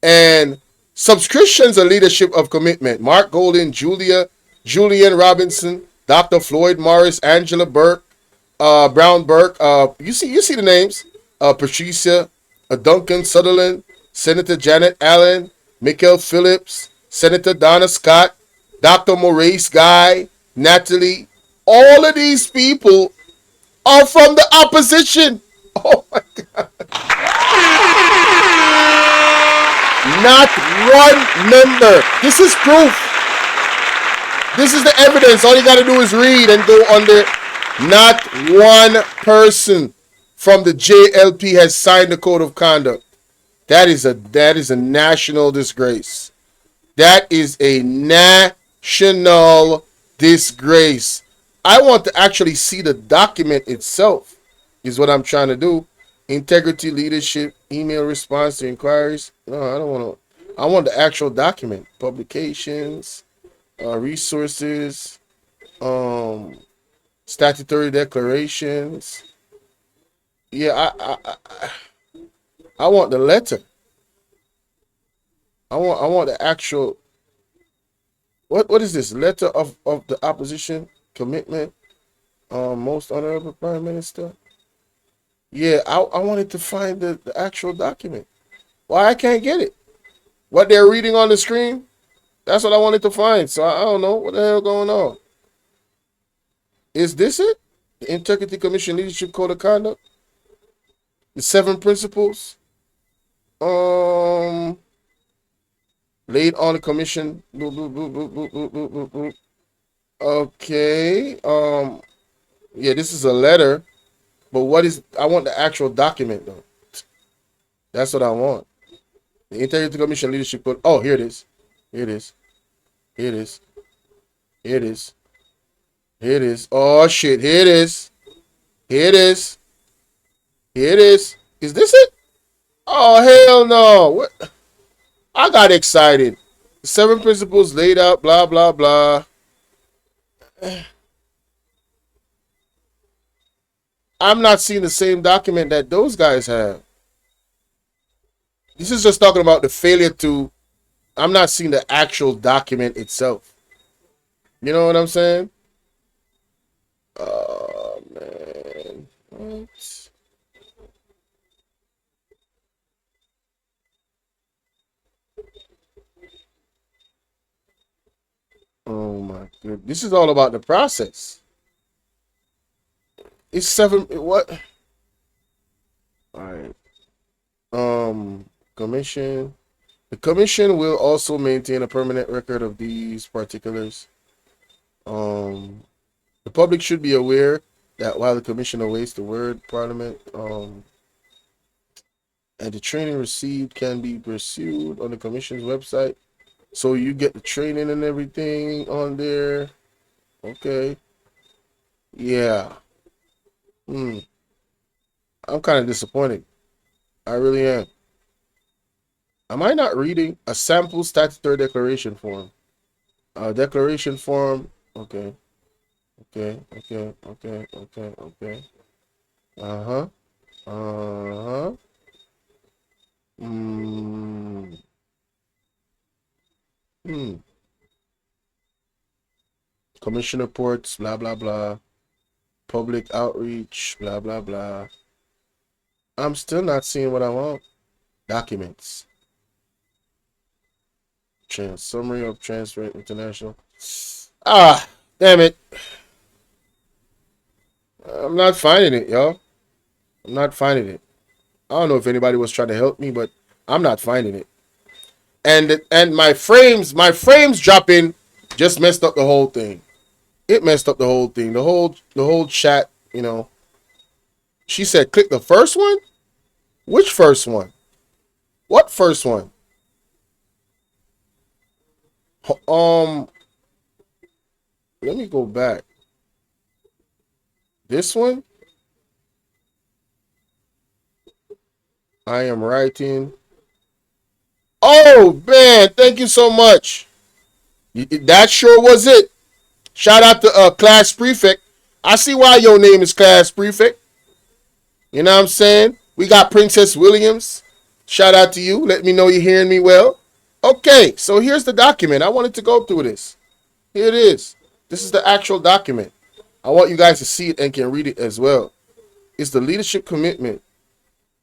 And subscriptions and leadership of commitment. Mark Golden, Julian Robinson, Dr. Floyd Morris, Angela Burke, Brown Burke. You see the names. Patricia, Duncan Sutherland, Senator Janet Allen, Mikhail Phillips, Senator Donna Scott, Dr. Maurice Guy, Natalie. All of these people are from the opposition. Oh my God. Not one member. This is proof. This is the evidence. All you got to do is read and go under. Not one person from the JLP has signed the code of conduct. That is a national disgrace. That is a national disgrace. I want to actually see the document itself, is what I'm trying to do. Integrity, leadership, email response to inquiries. No, I don't want to. I want the actual document. Publications, resources, statutory declarations. Yeah, I want the letter. I want the actual. What is this? Letter of the opposition commitment. Most honorable Prime Minister. Yeah, I wanted to find the actual document. Why I can't get it? What they're reading on the screen? That's what I wanted to find. So I don't know what the hell going on. Is this it? The Integrity Commission Leadership Code of Conduct? The 7 principles? Laid on the commission. Okay. Yeah, this is a letter. But what is, I want the actual document though. That's what I want. The Integrity Commission Leadership Code. Oh, here it is. Here it is. Here it is. Here it is. Here it is. Oh shit. Here it is. Here it is. Here it is. Is this it? Oh hell no. What? I got excited. 7 principles laid out, blah blah blah. I'm not seeing the same document that those guys have. This is just talking about the failure to. I'm not seeing the actual document itself. You know what I'm saying? Oh man. What? Oh my goodness. This is all about the process. It's 7. What? All right. Commission. The commission will also maintain a permanent record of these particulars. The public should be aware that while the commission awaits the word Parliament, and the training received can be pursued on the commission's website. So you get the training and everything on there. Okay. Yeah. I'm kind of disappointed. I really am. Am I not reading a sample statutory declaration form? Declaration form. Okay. Okay. Uh-huh. Commission reports, blah, blah, blah. Public outreach, blah, blah, blah. I'm still not seeing what I want. Documents. Summary of Transfer International. Ah, damn it. I'm not finding it, y'all. I'm not finding it. I don't know if anybody was trying to help me, but I'm not finding it. And my frames dropping just messed up the whole thing. It messed up the whole thing. The whole chat, you know. She said click the first one? Which first one? What first one? Let me go back. This one? I am writing. Oh, man. Thank you so much. That sure was it. Shout out to Class Prefect. I see why your name is Class Prefect. You know what I'm saying? We got Princess Williams. Shout out to you. Let me know you're hearing me well. Okay, so here's the document. I wanted to go through this. Here it is. This is the actual document. I want you guys to see it and can read it as well. It's the leadership commitment.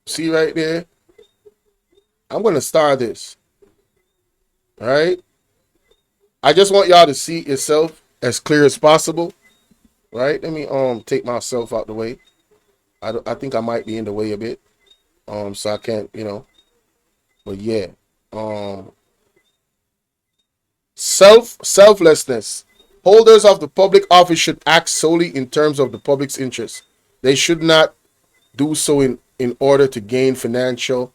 See right there? I'm going to star this. All right? I just want y'all to see it yourself as clear as possible. Right? Let me take myself out the way. I think I might be in the way a bit. So I can't, you know. But yeah. Um, selflessness. Holders of the public office should act solely in terms of the public's interest. They should not do so in order to gain financial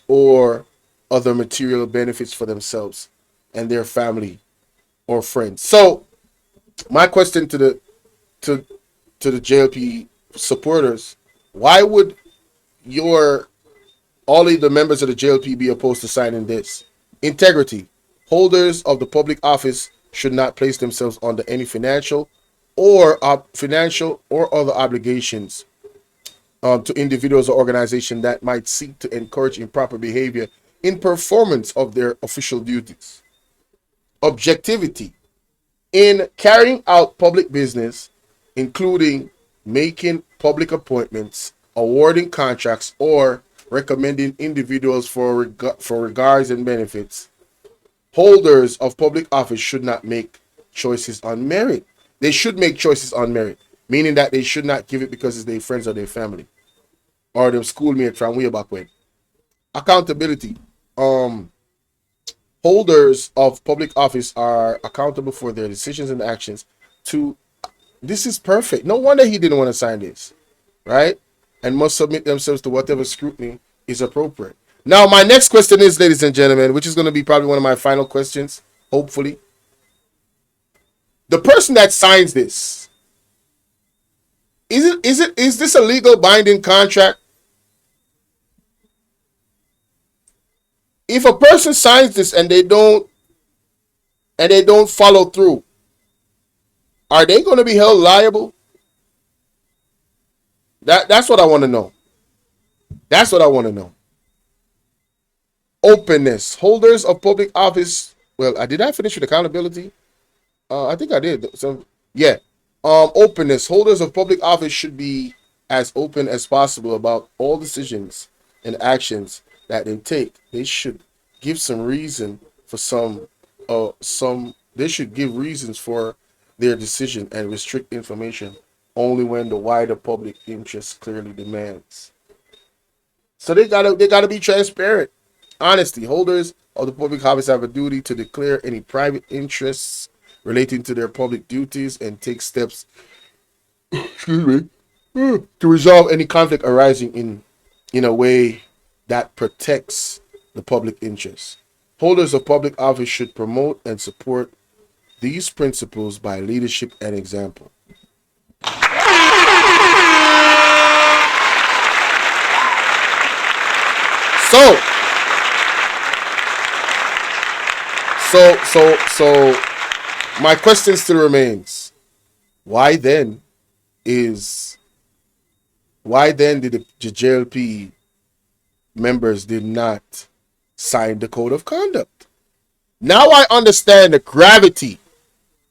or other material benefits for themselves and their family or friends. So, my question to to the JLP supporters: why would your all of the members of the JLP be opposed to signing this? Integrity. Holders of the public office should not place themselves under any financial or other obligations to individuals or organizations that might seek to encourage improper behavior in performance of their official duties. Objectivity. In carrying out public business, including making public appointments, awarding contracts, or recommending individuals for regards and benefits, holders of public office should not make choices on merit. They should make choices on merit, meaning that they should not give it because it's their friends or their family or their schoolmate from way back when. Accountability. Holders of public office are accountable for their decisions and actions to this is perfect. No wonder he didn't want to sign this, right? And must submit themselves to whatever scrutiny is appropriate. Now, my next question is, ladies and gentlemen, which is going to be probably one of my final questions, hopefully. The person that signs this, is this a legal binding contract? If a person signs this and they don't follow through, are they going to be held liable? That's what I want to know. That's what I want to know. Openness. Holders of public office. Well, did I finish with accountability? I think I did. So yeah. Openness. Holders of public office should be as open as possible about all decisions and actions that they take. They should give some reason for they should give reasons for their decision and restrict information only when the wider public interest clearly demands. So they gotta be transparent. Honesty. Holders of the public office have a duty to declare any private interests relating to their public duties and take steps excuse me, to resolve any conflict arising in a way that protects the public interest. Holders of public office should promote and support these principles by leadership and example. So my question still remains. Why then did the JLP members did not sign the code of conduct? Now I understand the gravity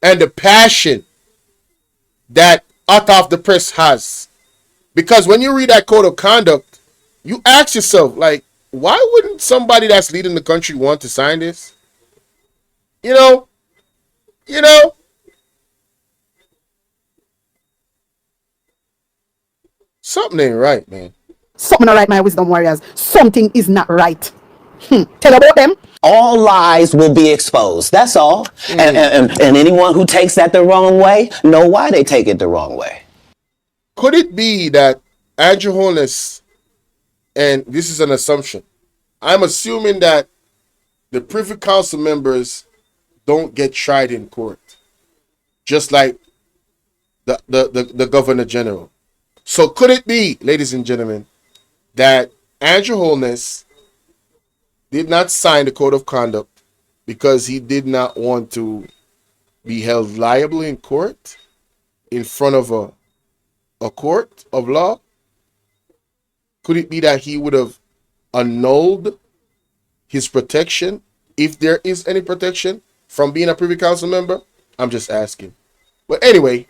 and the passion that Out of the Press has. Because when you read that code of conduct, you ask yourself, like, why wouldn't somebody that's leading the country want to sign this? You know, something ain't right, man. Something not right, my wisdom warriors. Something is not right. Tell about them. All lies will be exposed. That's all. And anyone who takes that the wrong way, know why they take it the wrong way. Could it be that Andrew Holness, and this is an assumption, I'm assuming that the Privy Council members don't get tried in court, just like the Governor General. So could it be, ladies and gentlemen, that Andrew Holness did not sign the code of conduct because he did not want to be held liable in court, in front of a court of law? Could it be that he would have annulled his protection, if there is any protection, from being a Privy Council member? I'm just asking. But anyway,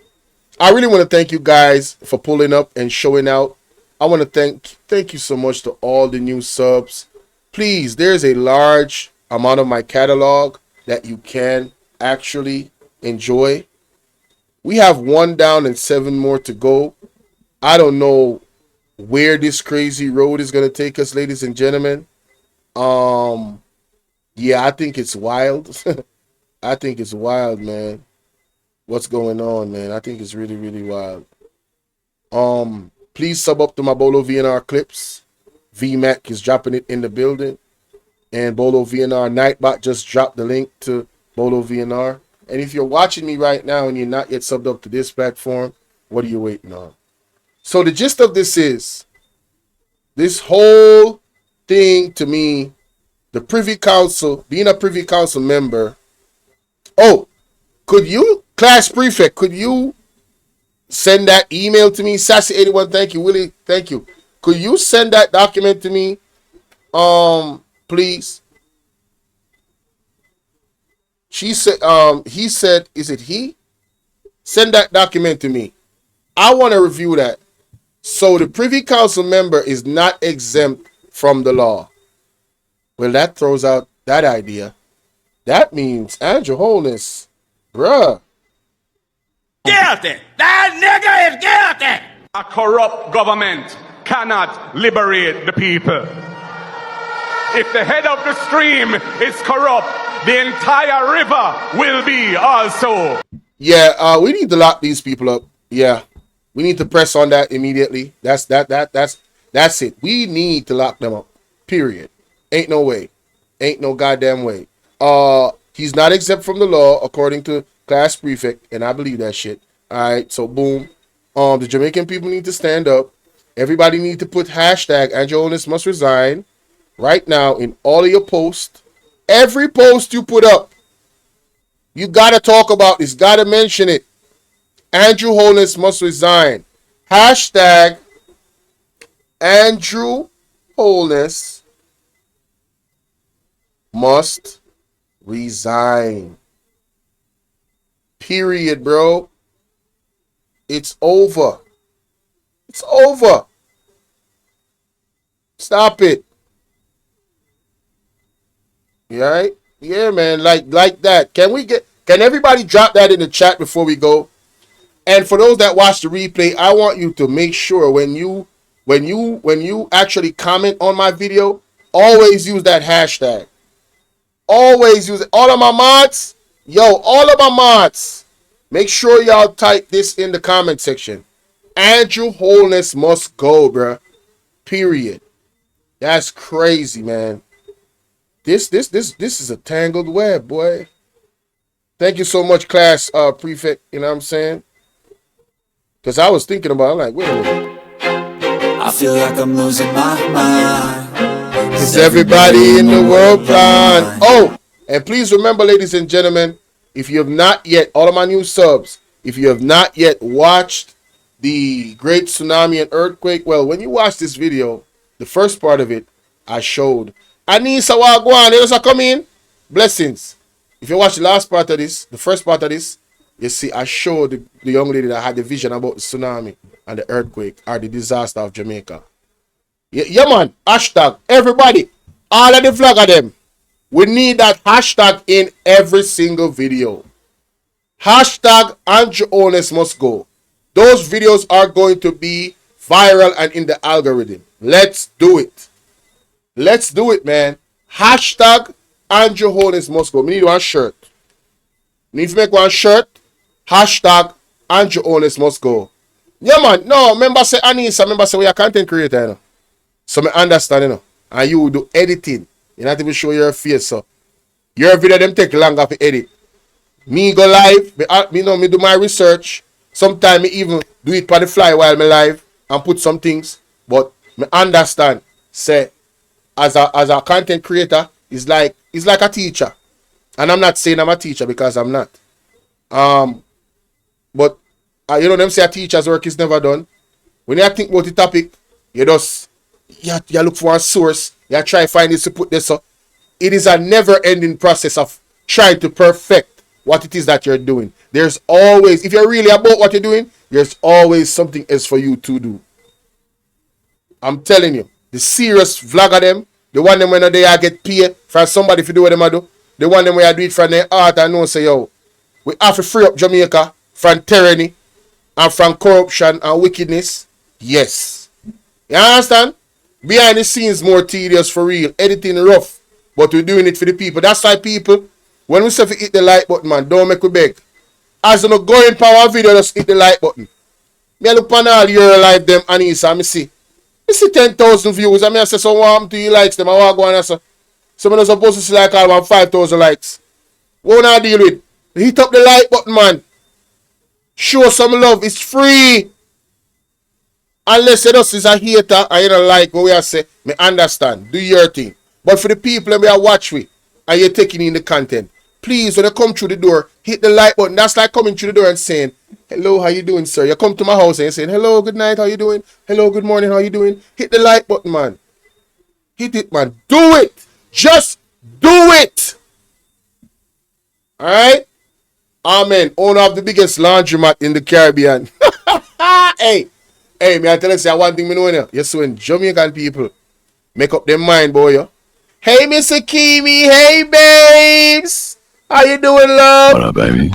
I really want to thank you guys for pulling up and showing out. I want to thank you so much to all the new subs. Please, there's a large amount of my catalog that you can actually enjoy. We have 1 down and 7 more to go. I don't know where this crazy road is going to take us, ladies and gentlemen. Yeah, I think it's wild. I think it's wild, man. What's going on, man? I think it's really, really wild. Please sub up to my Bolo V&R clips. VMAC is dropping it in the building. And Bolo V&R Nightbot just dropped the link to Bolo V&R. And if you're watching me right now and you're not yet subbed up to this platform, what are you waiting on? So the gist of this is, this whole thing to me, the Privy Council, being a Privy Council member. Oh, could you, class prefect, could you send that email to me? Sassy81, thank you. Willie, thank you. Could you send that document to me? Please. She said, he said, is it he? Send that document to me. I want to review that. So the Privy Council member is not exempt from the law. Well, that throws out that idea. That means Andrew Holness, bruh. Guilty. That nigga is guilty. A corrupt government cannot liberate the people. If the head of the stream is corrupt, the entire river will be also. Yeah, we need to lock these people up. Yeah, we need to press on that immediately. That's it. We need to lock them up. Period. Ain't no way. Ain't no goddamn way. He's not exempt from the law according to class prefect, and I believe that shit. All right, so boom. The Jamaican people need to stand up. Everybody need to put hashtag Andrew Holness must resign right now in all of your posts. Every post you put up, you gotta talk about this. Gotta mention it. Andrew Holness must resign. Hashtag Andrew Holness must resign. Period, bro. It's over. It's over. Stop it. You all right? Yeah, man. Like that. Can everybody drop that in the chat before we go? And for those that watch the replay, I want you to make sure when you actually comment on my video, always use that hashtag. Always use it. All of my mods, all of my mods, make sure y'all type this in the comment section. Andrew Holness must go, bruh. Period. That's crazy, man. This is a tangled web, boy. Thank you so much, class prefect. You know what I'm saying? Because I was thinking about it, I'm like, wait a minute. I feel like I'm losing my mind. Is everybody in the world blind? Oh, and please remember, ladies and gentlemen, if you have not yet, all of my new subs, if you have not yet watched the Great Tsunami and Earthquake, well, when you watch this video, the first part of it, I showed. Anissa Wagwan, there's a come in. Blessings. If you watch the last part of this, the first part of this, you see I showed the young lady that had the vision about the tsunami and the earthquake or the disaster of Jamaica. Yeah, man. Hashtag. Everybody. All of the vlog of them. We need that hashtag in every single video. Hashtag Andrew Holness must go. Those videos are going to be viral and in the algorithm. Let's do it. Let's do it, man. Hashtag Andrew Holness must go. We need one shirt. We need to make one shirt. Hashtag Andrew Holness must go. Yeah, man. No, remember say Anissa, remember say we are content creator, you know. So I understand, you know. And you do editing. You not even show your face, so your video them take longer to edit. Me go live, me do my research. Sometimes me even do it for the fly while me live and put some things. But me understand, say, as a content creator, it's like a teacher. And I'm not saying I'm a teacher because I'm not. But you know them say a teacher's work is never done. When you think about the topic, you look for a source, you try to find this to put this up. It is a never-ending process of trying to perfect what it is that you're doing. There's always, if you're really about what you're doing, there's always something else for you to do. I'm telling you, the serious vlogger them, the one them when they get paid from somebody to do what them do, the one them where I do it from their heart and know say, yo, we have to free up Jamaica from tyranny and from corruption and wickedness. Yes. You understand? Behind the scenes more tedious for real. Editing rough. but we're doing it for the people. That's why people, when we say to hit the like button, man, don't make we beg. As you know, going power video, just hit the like button. Me look on all your live them Anissa, and me see 10,000 views, and me say, so what happened to you likes them? I want to go and say, so I'm not supposed to see like all about 5,000 likes. What I deal with? Hit up the like button, man. Show some love. It's free. Unless you just is a hater and you don't like what we are say, me understand. Do your thing. But for the people that we are watching and you're taking in the content, please, when you come through the door, hit the like button. That's like coming through the door and saying, hello, how you doing, sir? You come to my house and you're saying, hello, good night, how you doing? Hello, good morning, how you doing? Hit the like button, man. Hit it, man. Do it. Just do it. All right? Amen. Owner of the biggest laundromat in the Caribbean. Hey, me I tell you, say one thing me know now. You're suing Jamaican people. Make up their mind, boy. Yo. Hey, Mr. Kimi. Hey, babes. How you doing, love? What up, baby?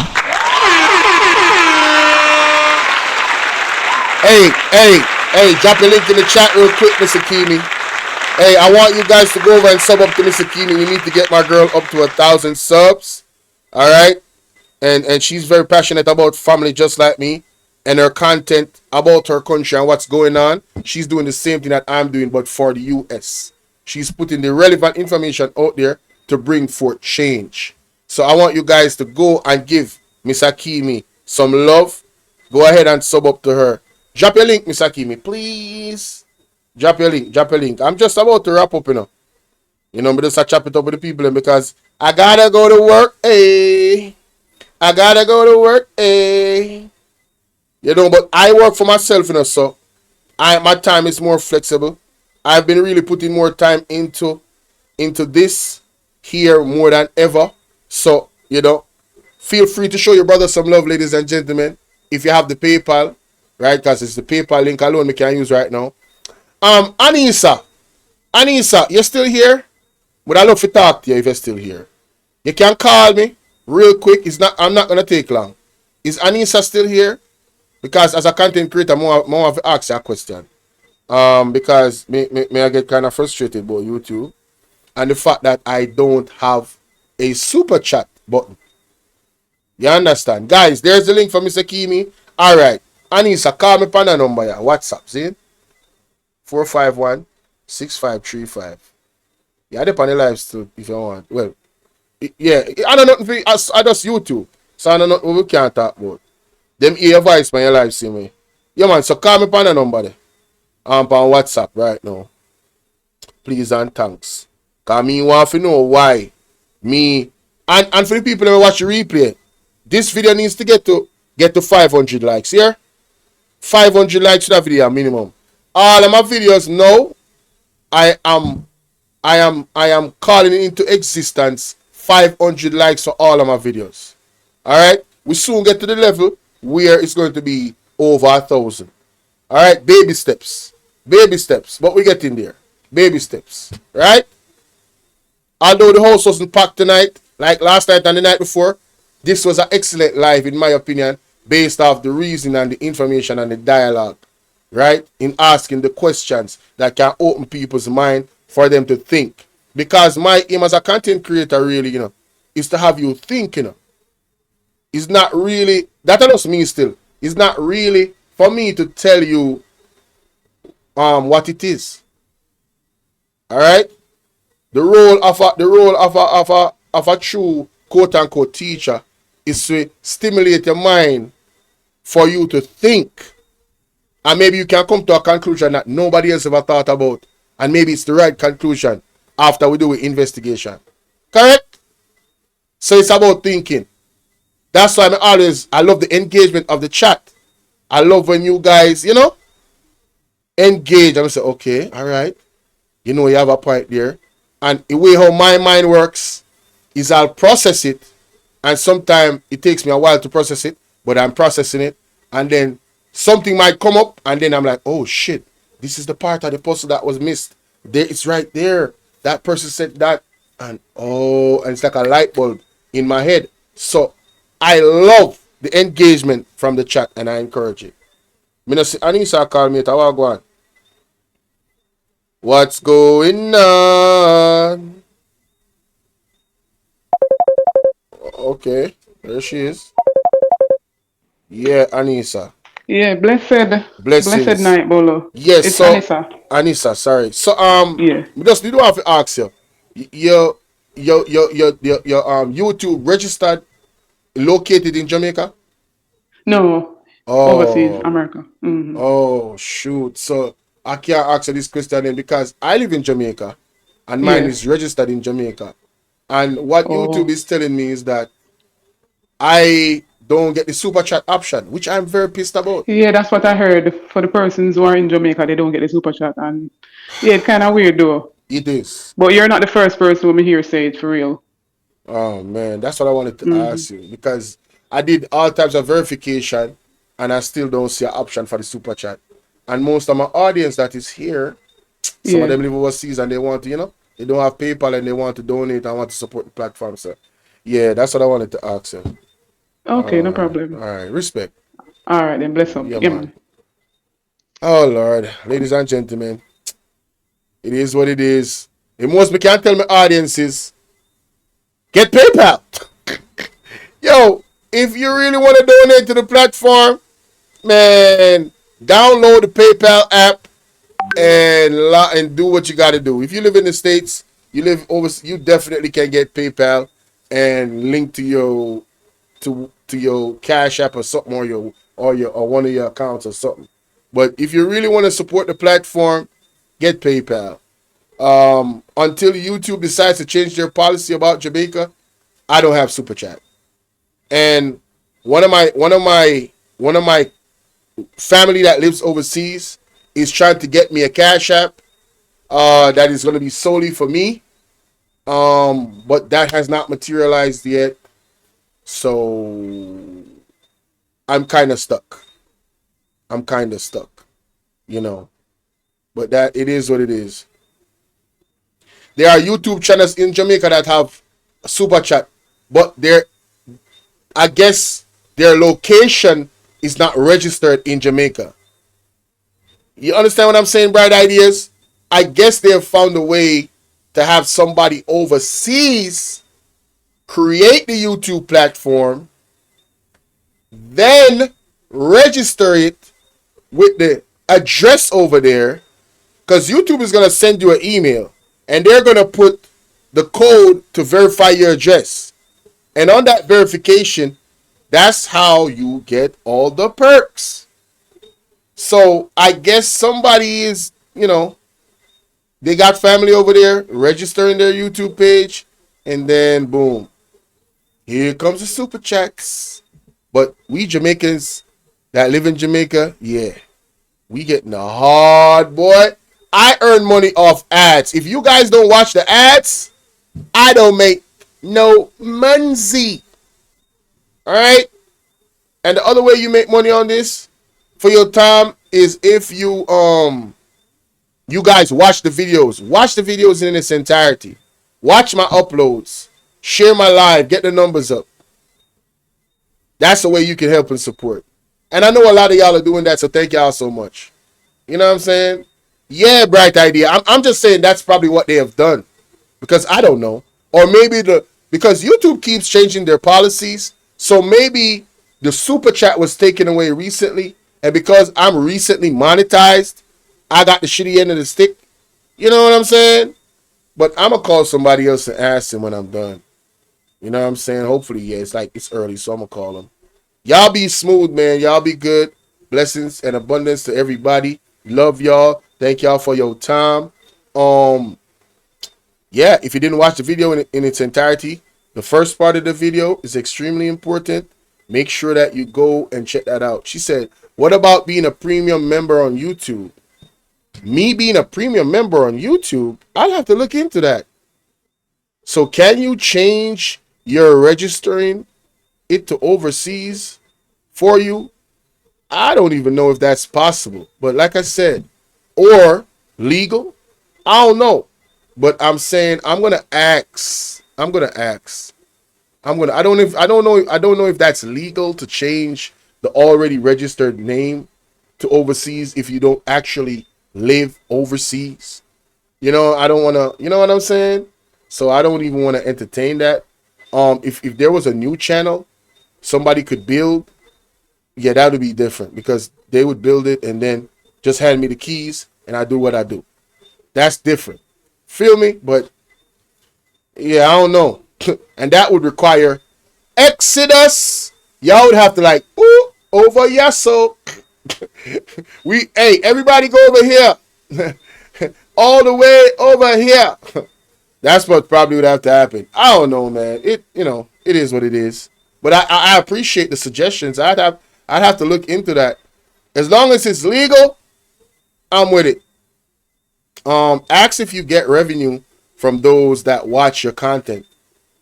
Hey, drop a link in the chat real quick, Mr. Kimi. Hey, I want you guys to go over and sub up to Mr. Kimi. We need to get my girl up to 1,000 subs. All right? And she's very passionate about family just like me. And her content about her country and what's going on. She's doing the same thing that I'm doing, but for the US. She's putting the relevant information out there to bring forth change. So I want you guys to go and give Miss Akimi some love. Go ahead and sub up to her. Drop your link, Miss Akimi, please. Drop your link. I'm just about to wrap up, you know. You know, I'm just chop it up with the people because I gotta go to work, hey. I gotta go to work, hey. You know, but I work for myself, you know, so my time is more flexible. I've been really putting more time into this here more than ever. So, you know, feel free to show your brother some love, ladies and gentlemen. If you have the PayPal, right? Because it's the PayPal link alone we can use right now. Anissa, you're still here? Would I love to talk to you if you're still here? You can call me real quick. I'm not gonna take long. Is Anissa still here? Because as a content creator, more have to ask you a question. Because I get kind of frustrated about YouTube and the fact that I don't have a super chat button. You understand? Guys, there's the link for Mr. Kimi. Alright. Anissa, call me on the number, yeah. WhatsApp, see? 451-6535. Yeah, they're on the live still if you want. Well, yeah, I don't know if I just YouTube. So I don't know what we can't talk about. Them hear your voice when you live see me. Yeah, man, so call me on the number there. On WhatsApp right now. Please and thanks. Because me want to know why me and for the people that watch the replay, this video needs to get to 500 likes here. 500 likes to that video minimum. All of my videos now, I am calling into existence 500 likes for all of my videos. Alright? We soon get to the level where it's going to be over 1,000. Alright? Baby steps. But we get in there. Baby steps. Right? Although the house wasn't packed tonight, like last night and the night before, this was an excellent live, in my opinion, based off the reason and the information and the dialogue. Right? In asking the questions that can open people's mind for them to think. Because my aim as a content creator really, you know, is to have you think, you know. It's not really, that just me still. It's not really for me to tell you what it is. Alright? The role of a true quote unquote teacher is to stimulate your mind for you to think. And maybe you can come to a conclusion that nobody else ever thought about. And maybe it's the right conclusion after we do an investigation. Correct? So it's about thinking. That's why I love the engagement of the chat. I love when you guys, you know, engage and say, okay, all right. You know, you have a point there. And the way how my mind works is I'll process it. And sometimes it takes me a while to process it, but I'm processing it. And then something might come up and then I'm like, oh shit, this is the part of the puzzle that was missed. There, it's right there. That person said that. And it's like a light bulb in my head. So I love the engagement from the chat and I encourage it. Anissa call me. What's going on? Okay. There she is. Yeah, Anissa. Yeah, blessed Blessings. night, Bolo. Yes, It's so Anissa. Anissa, sorry. So Yeah. we just need to have to ask you. Your YouTube registered located in Jamaica? No, overseas, Oh, America. Hmm. oh shoot. So I can't ask you this question then because I live in Jamaica and mine Yeah. is registered in Jamaica. And what YouTube Oh. is telling me is that I don't get the super chat option, which I'm very pissed about. Yeah, that's what I heard. For the persons who are in Jamaica, they don't get the super chat, and yeah, it's kind of weird though. It is. But you're not the first person who me hear say it for real. Oh man, that's what I wanted to Hmm. ask you because I did all types of verification and I still don't see an option for the super chat. And most of my audience that is here, some of Yeah. them live overseas and they want to, they don't have PayPal and they want to donate and want to support the platform. So yeah, that's what I wanted to ask you. Okay, no All problem. right, respect. All right, then bless up. Yeah, Yeah, man. man. Oh Lord, ladies and gentlemen, it is what it is. The most we can tell my audience is get PayPal. Yo, if you really want to donate to the platform, man, download the PayPal app and do what you got to do. If you live in the States, you live overseas, you definitely can get PayPal and link to your to your Cash App or something or one of your accounts or something. But if you really want to support the platform, get PayPal. Until YouTube decides to change their policy about Jamaica, I don't have super chat. And one of my family that lives overseas is trying to get me a Cash App that is going to be solely for me. But that has not materialized yet. So I'm kind of stuck. But that it is what it is. There are YouTube channels in Jamaica that have super chat, but I guess their location is not registered in Jamaica. You understand what I'm saying, Bright Ideas? I guess they have found a way to have somebody overseas create the YouTube platform, then register it with the address over there, because YouTube is going to send you an email and they're going to put the code to verify your address. And on that verification, that's how you get all the perks. So I guess somebody is, they got family over there registering their YouTube page, and then boom, here comes the super chats. But we Jamaicans that live in Jamaica, yeah, we getting the hard, boy. I earn money off ads. If you guys don't watch the ads, I don't make no money. All right? And the other way you make money on this for your time is if you guys watch the videos. Watch the videos in its entirety. Watch my uploads. Share my live. Get the numbers up. That's the way you can help and support. And I know a lot of y'all are doing that, so thank y'all so much. You know what I'm saying? Yeah, Bright Idea. I'm just saying that's probably what they have done. Because I don't know. Or maybe because YouTube keeps changing their policies, so maybe the super chat was taken away recently, and because I'm recently monetized, I got the shitty end of the stick. You know what I'm saying? But I'm gonna call somebody else and ask them when I'm done. You know what I'm saying? Hopefully, yeah. It's early, so I'm gonna call them. Y'all be smooth, man. Y'all be good. Blessings and abundance to everybody. Love y'all. Thank y'all for your time. Yeah, if you didn't watch the video in its entirety, the first part of the video is extremely important. Make sure that you go and check that out. She said, what about being a premium member on YouTube? Me being a premium member on YouTube, I'll have to look into that. So can you change your registering it to overseas for you? I don't even know if that's possible. But like I said, or legal, I don't know. But I'm saying I don't know if that's legal to change the already registered name to overseas if you don't actually live overseas. I don't want to, you know what I'm saying? So I don't even want to entertain that. If there was a new channel somebody could build, yeah, that would be different because they would build it and then just hand me the keys and I do what I do. That's different. Feel me? But yeah, I don't know. And that would require Exodus. Y'all would have to like, ooh, over here, so hey, everybody go over here. All the way over here. That's what probably would have to happen. I don't know, man. It is what it is. But I appreciate the suggestions. I'd have to look into that. As long as it's legal, I'm with it. Ask if you get revenue from those that watch your content.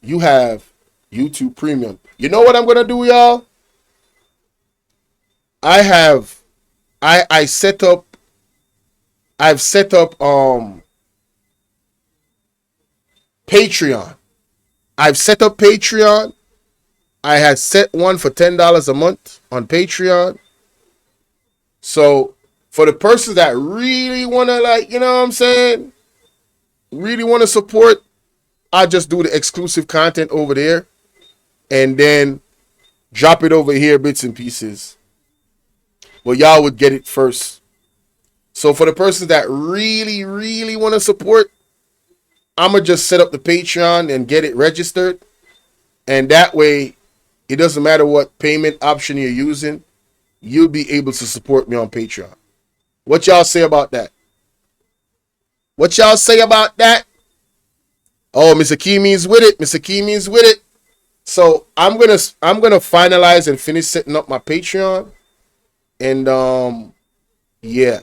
You have YouTube Premium. You know what I'm gonna do, y'all? I've set up Patreon. I've set up Patreon. I had set one for $10 a month on Patreon. So for the persons that really want to, like, you know what I'm saying, really want to support, I just do the exclusive content over there and then drop it over here, bits and pieces. Well, y'all would get it first. So for the persons that really, really want to support, I'm going to just set up the Patreon and get it registered. And that way, it doesn't matter what payment option you're using, you'll be able to support me on Patreon. What y'all say about that? What y'all say about that? Oh, Mr. Keemy's with it. Mr. Keemy's with it. So I'm gonna finalize and finish setting up my Patreon. And yeah,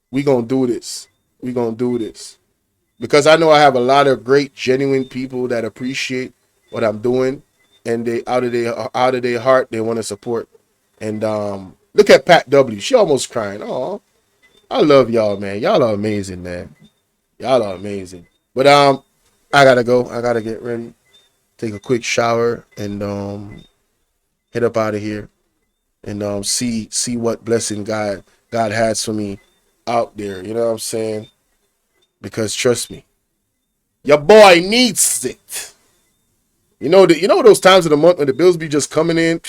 we gonna do this. We gonna do this. Because I know I have a lot of great, genuine people that appreciate what I'm doing. And they out of their heart, they want to support. And look at Pat W. She almost crying. Oh, I love y'all, man. Y'all are amazing, man. Y'all are amazing. But I gotta go. I gotta get ready, take a quick shower, and head up out of here, and see what blessing God has for me out there. You know what I'm saying? Because trust me, your boy needs it. You know those times of the month when the bills be just coming in.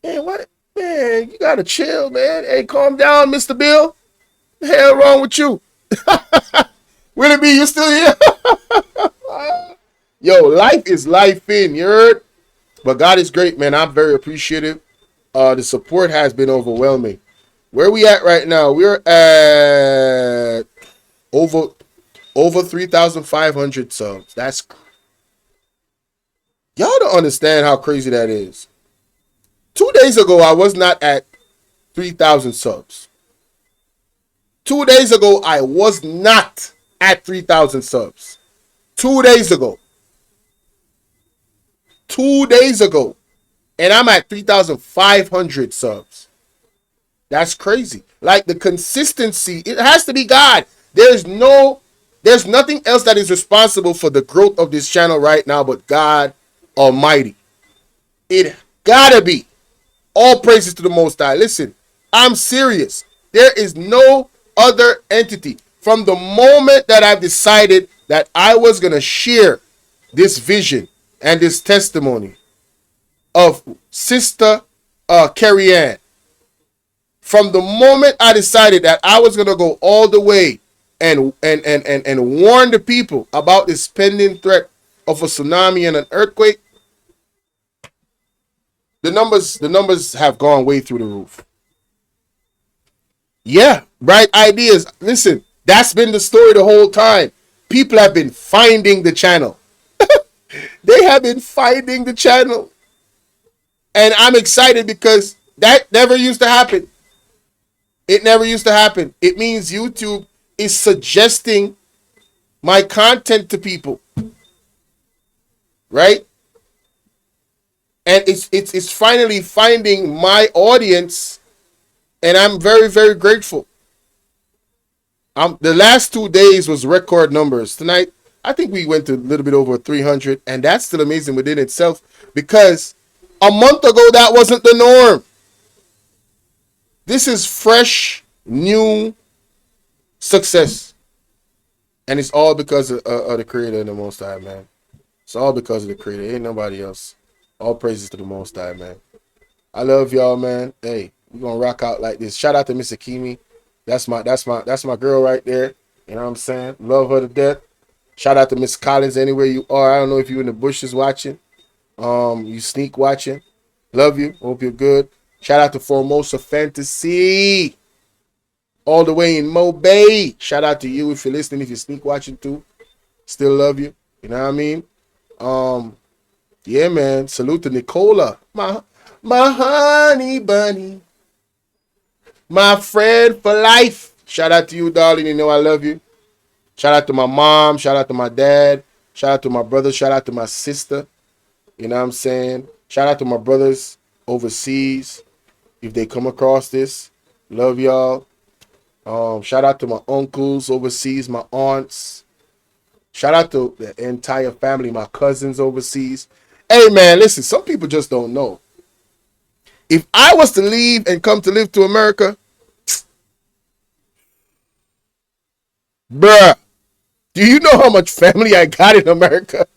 Man, what? Man, you gotta chill, man. Hey, calm down, Mr. Bill. The hell wrong with you? Will it be you still here? Yo, life is life in, you heard? But God is great, man. I'm very appreciative. The support has been overwhelming. Where we at right now? We're at over 3,500 subs. That's y'all don't understand how crazy that is. 2 days ago, I was not at 3,000 subs. 2 days ago, I was not at 3,000 subs. 2 days ago. 2 days ago. And I'm at 3,500 subs. That's crazy. Like the consistency, it has to be God. There's nothing else that is responsible for the growth of this channel right now but God Almighty. It gotta be. All praises to the Most High. Listen, I'm serious. There is no other entity. From the moment that I've decided that I was going to share this vision and this testimony of Sister Carrie Ann, from the moment I decided that I was going to go all the way and warn the people about this pending threat of a tsunami and an earthquake, the numbers have gone way through the roof. Yeah, bright ideas. Listen, that's been the story the whole time. People have been finding the channel. They have been finding the channel. And I'm excited because that never used to happen. It never used to happen. It means YouTube is suggesting my content to people. Right? And it's finally finding my audience, and I'm very, very grateful. The last 2 days was record numbers. Tonight, I think we went to a little bit over 300, and that's still amazing within itself because a month ago that wasn't the norm. This is fresh, new success, and it's all because of the Creator and the Most High, man. It's all because of the Creator. Ain't nobody else. All praises to the Most High, man. I love y'all, man. Hey, we're gonna rock out like this. Shout out to Miss Akimi. That's my girl right there. You know what I'm saying? Love her to death. Shout out to Miss Collins anywhere you are. I don't know if you're in the bushes watching. You sneak watching. Love you. Hope you're good. Shout out to Formosa Fantasy. All the way in Mo Bay. Shout out to you if you're listening, if you're sneak watching too. Still love you. You know what I mean? Yeah, man. Salute to Nicola. My honey bunny. My friend for life. Shout out to you, darling. You know I love you. Shout out to my mom. Shout out to my dad. Shout out to my brother. Shout out to my sister. You know what I'm saying? Shout out to my brothers overseas. If they come across this, love y'all. Shout out to my uncles overseas, my aunts. Shout out to the entire family, my cousins overseas. Hey, man, listen, some people just don't know. If I was to leave and come to live to America, bruh, do you know how much family I got in America?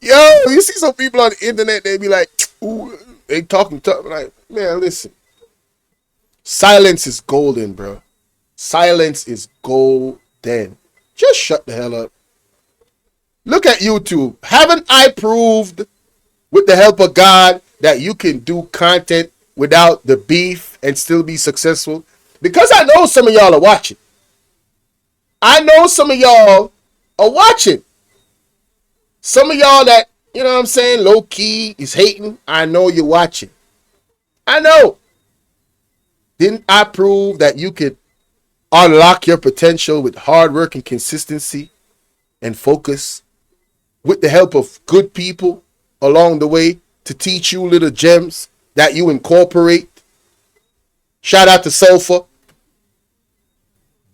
Yo, you see some people on the internet, they be like, ooh, they talking tough. Like, man, listen. Silence is golden, bro. Silence is golden. Just shut the hell up. Look at YouTube. Haven't I proved with the help of God that you can do content without the beef and still be successful? Because I know some of y'all are watching. I know some of y'all are watching. Some of y'all that, you know what I'm saying, low key is hating. I know you're watching. I know. Didn't I prove that you could unlock your potential with hard work and consistency and focus with the help of good people along the way to teach you little gems that you incorporate? Shout out to Sulfur.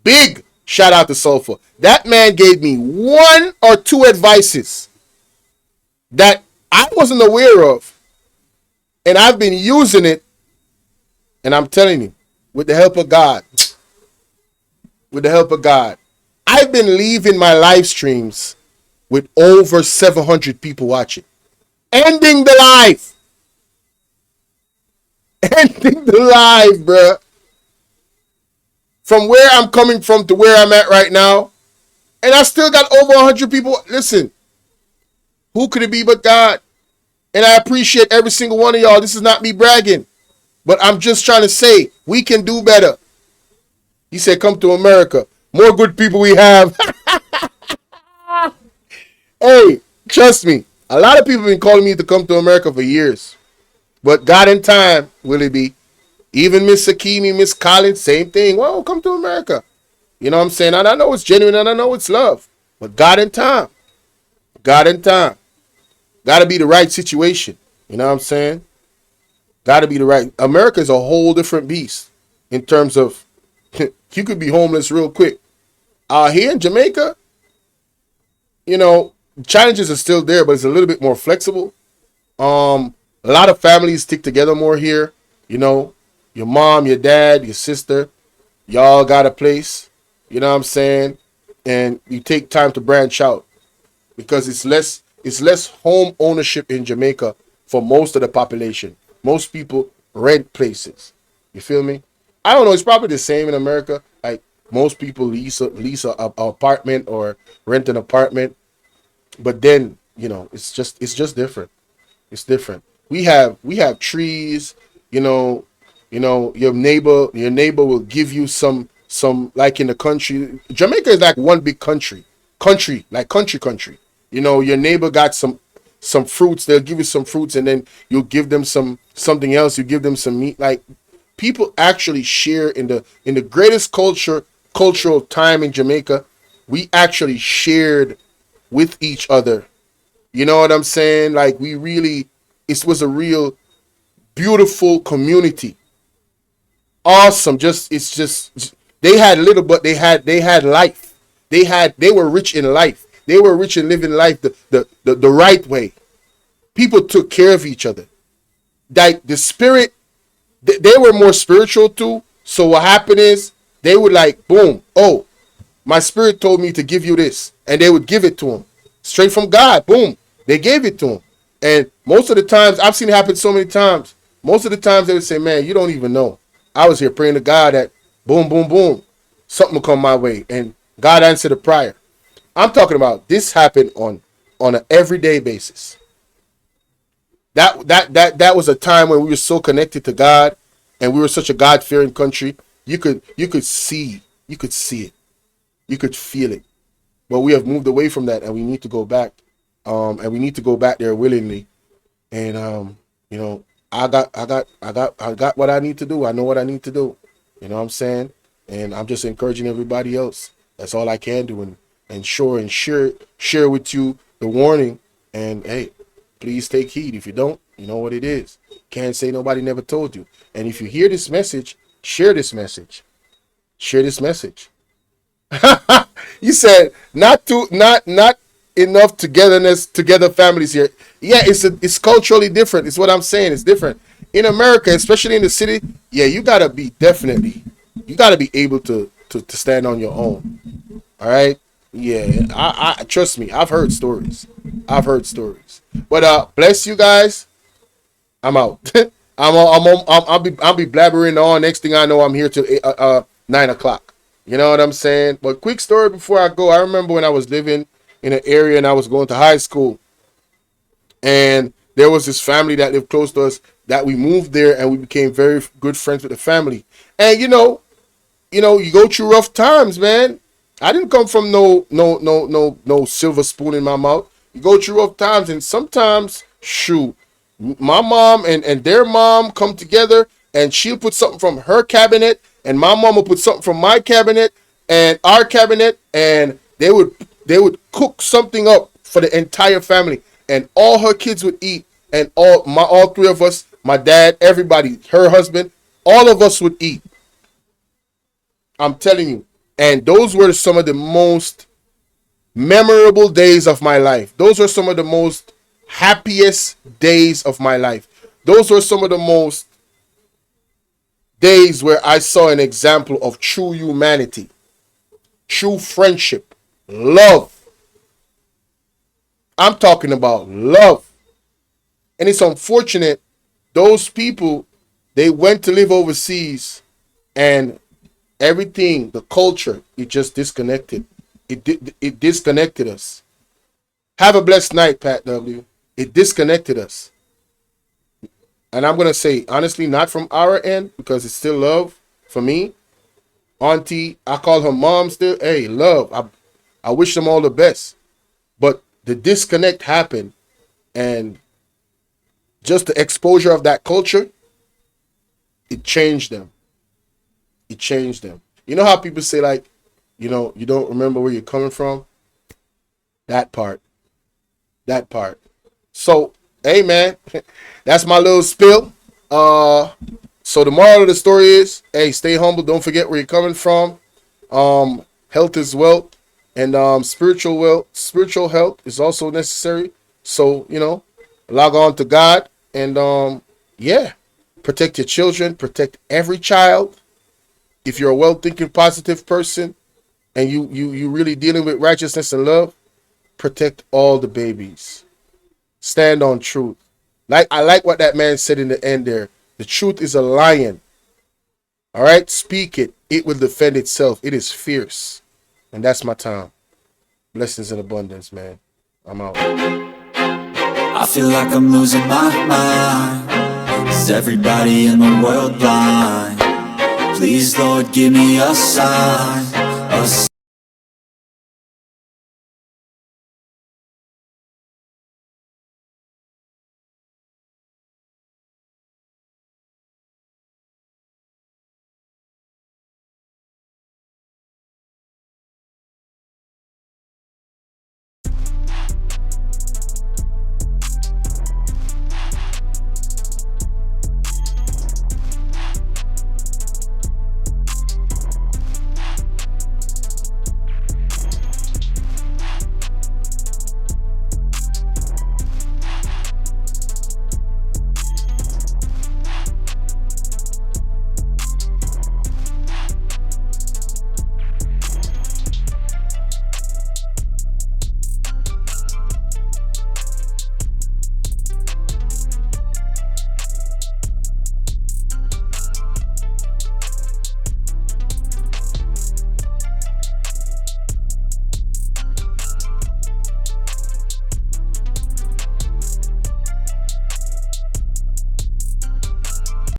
Big shout out to Sulfur. That man gave me 1 or 2 advices that I wasn't aware of. And I've been using it. And I'm telling you, with the help of God, with the help of God, I've been leaving my live streams with over 700 people watching. Ending the live. Ending the live, bruh. From where I'm coming from to where I'm at right now. And I still got over 100 people. Listen, who could it be but God? And I appreciate every single one of y'all. This is not me bragging. But I'm just trying to say, we can do better. He said, come to America. More good people we have. Hey, trust me. A lot of people have been calling me to come to America for years. But God in time, will it be? Even Miss Sakimi, Miss Collins, same thing. Well, come to America. You know what I'm saying? And I know it's genuine and I know it's love. But God in time. God in time. Got to be the right situation. You know what I'm saying? Got to be the right. America is a whole different beast in terms of you could be homeless real quick. Here in Jamaica, you know, challenges are still there, but it's a little bit more flexible. A lot of families stick together more here. You know, your mom, your dad, your sister, y'all got a place. You know what I'm saying? And you take time to branch out because it's less home ownership in Jamaica for most of the population. Most people rent places. You feel me? I don't know. It's probably the same in America. Like most people lease a apartment or rent an apartment. But then, you know, it's just different. It's different. We have trees. You know, your neighbor will give you some like in the country. Jamaica is like one big country, like country. You know, your neighbor got some fruits. They'll give you some fruits, and then you'll give them something else. You give them some meat. Like people actually share in the greatest cultural time in Jamaica. We actually shared with each other. You know what I'm saying? Like it was a real beautiful community. Awesome. They had little, but they had life. They were rich in life. They were rich in living life the right way. People took care of each other. Like the spirit, they were more spiritual too. So what happened is they would like, boom, oh, my spirit told me to give you this. And they would give it to them. straight from God. Boom, they gave it to him. And most of the times, I've seen it happen so many times. Most of the times they would say, "Man, you don't even know. I was here praying to God that boom, boom, boom, something will come my way," and God answered the prayer. I'm talking about this happened on an everyday basis. That was a time when we were so connected to God, and we were such a God-fearing country. You could see it, you could feel it. But we have moved away from that, and we need to go back. And we need to go back there willingly. And you know, I got what I need to do. I know what I need to do. You know what I'm saying? And I'm just encouraging everybody else. That's all I can do, and share with you the warning. And hey, please take heed. If you don't, you know what it is. Can't say nobody never told you. And if you hear this message, share this message. Share this message. You said not enough together families here. Yeah, it's culturally different. It's what I'm saying. It's different. In America, especially in the city, yeah, you gotta be able to stand on your own. All right? Yeah, I trust me, I've heard stories. But bless you guys. I'm out. I'll be blabbering on. Next thing I know, I'm here till 9 o'clock. You know what I'm saying? But quick story before I go. I remember when I was living in an area and I was going to high school, and there was this family that lived close to us that we moved there, and we became very good friends with the family. And you go through rough times, man. I didn't come from no silver spoon in my mouth. You go through rough times, and sometimes, shoot, my mom and their mom come together, and she'll put something from her cabinet, and my mom will put something from my cabinet and our cabinet, and they would cook something up for the entire family, and all her kids would eat, and all three of us, my dad, everybody, her husband, all of us would eat. I'm telling you. And those were some of the most memorable days of my life. Those were some of the most happiest days of my life. Those were some of the most days where I saw an example of true humanity, true friendship, love. I'm talking about love. And it's unfortunate those people, they went to live overseas, and everything, the culture, it just disconnected. It disconnected us. Have a blessed night, Pat W. It disconnected us. And I'm going to say, honestly, not from our end, because it's still love for me. Auntie, I call her mom still. Hey, love. I wish them all the best. But the disconnect happened. And just the exposure of that culture, it changed them. It changed them. You know how people say, like, you don't remember where you're coming from? That part. So, hey, man, that's my little spill. So the moral of the story is, hey, stay humble. Don't forget where you're coming from. Health is wealth, and spiritual health is also necessary. So, log on to God, and protect your children, protect every child. If you're a well-thinking, positive person, and you really dealing with righteousness and love, protect all the babies. Stand on truth. I like what that man said in the end there. The truth is a lion. All right? Speak it. It will defend itself. It is fierce. And that's my time. Blessings in abundance, man. I'm out. I feel like I'm losing my mind. Is everybody in the world blind? Please, Lord, give me a sign.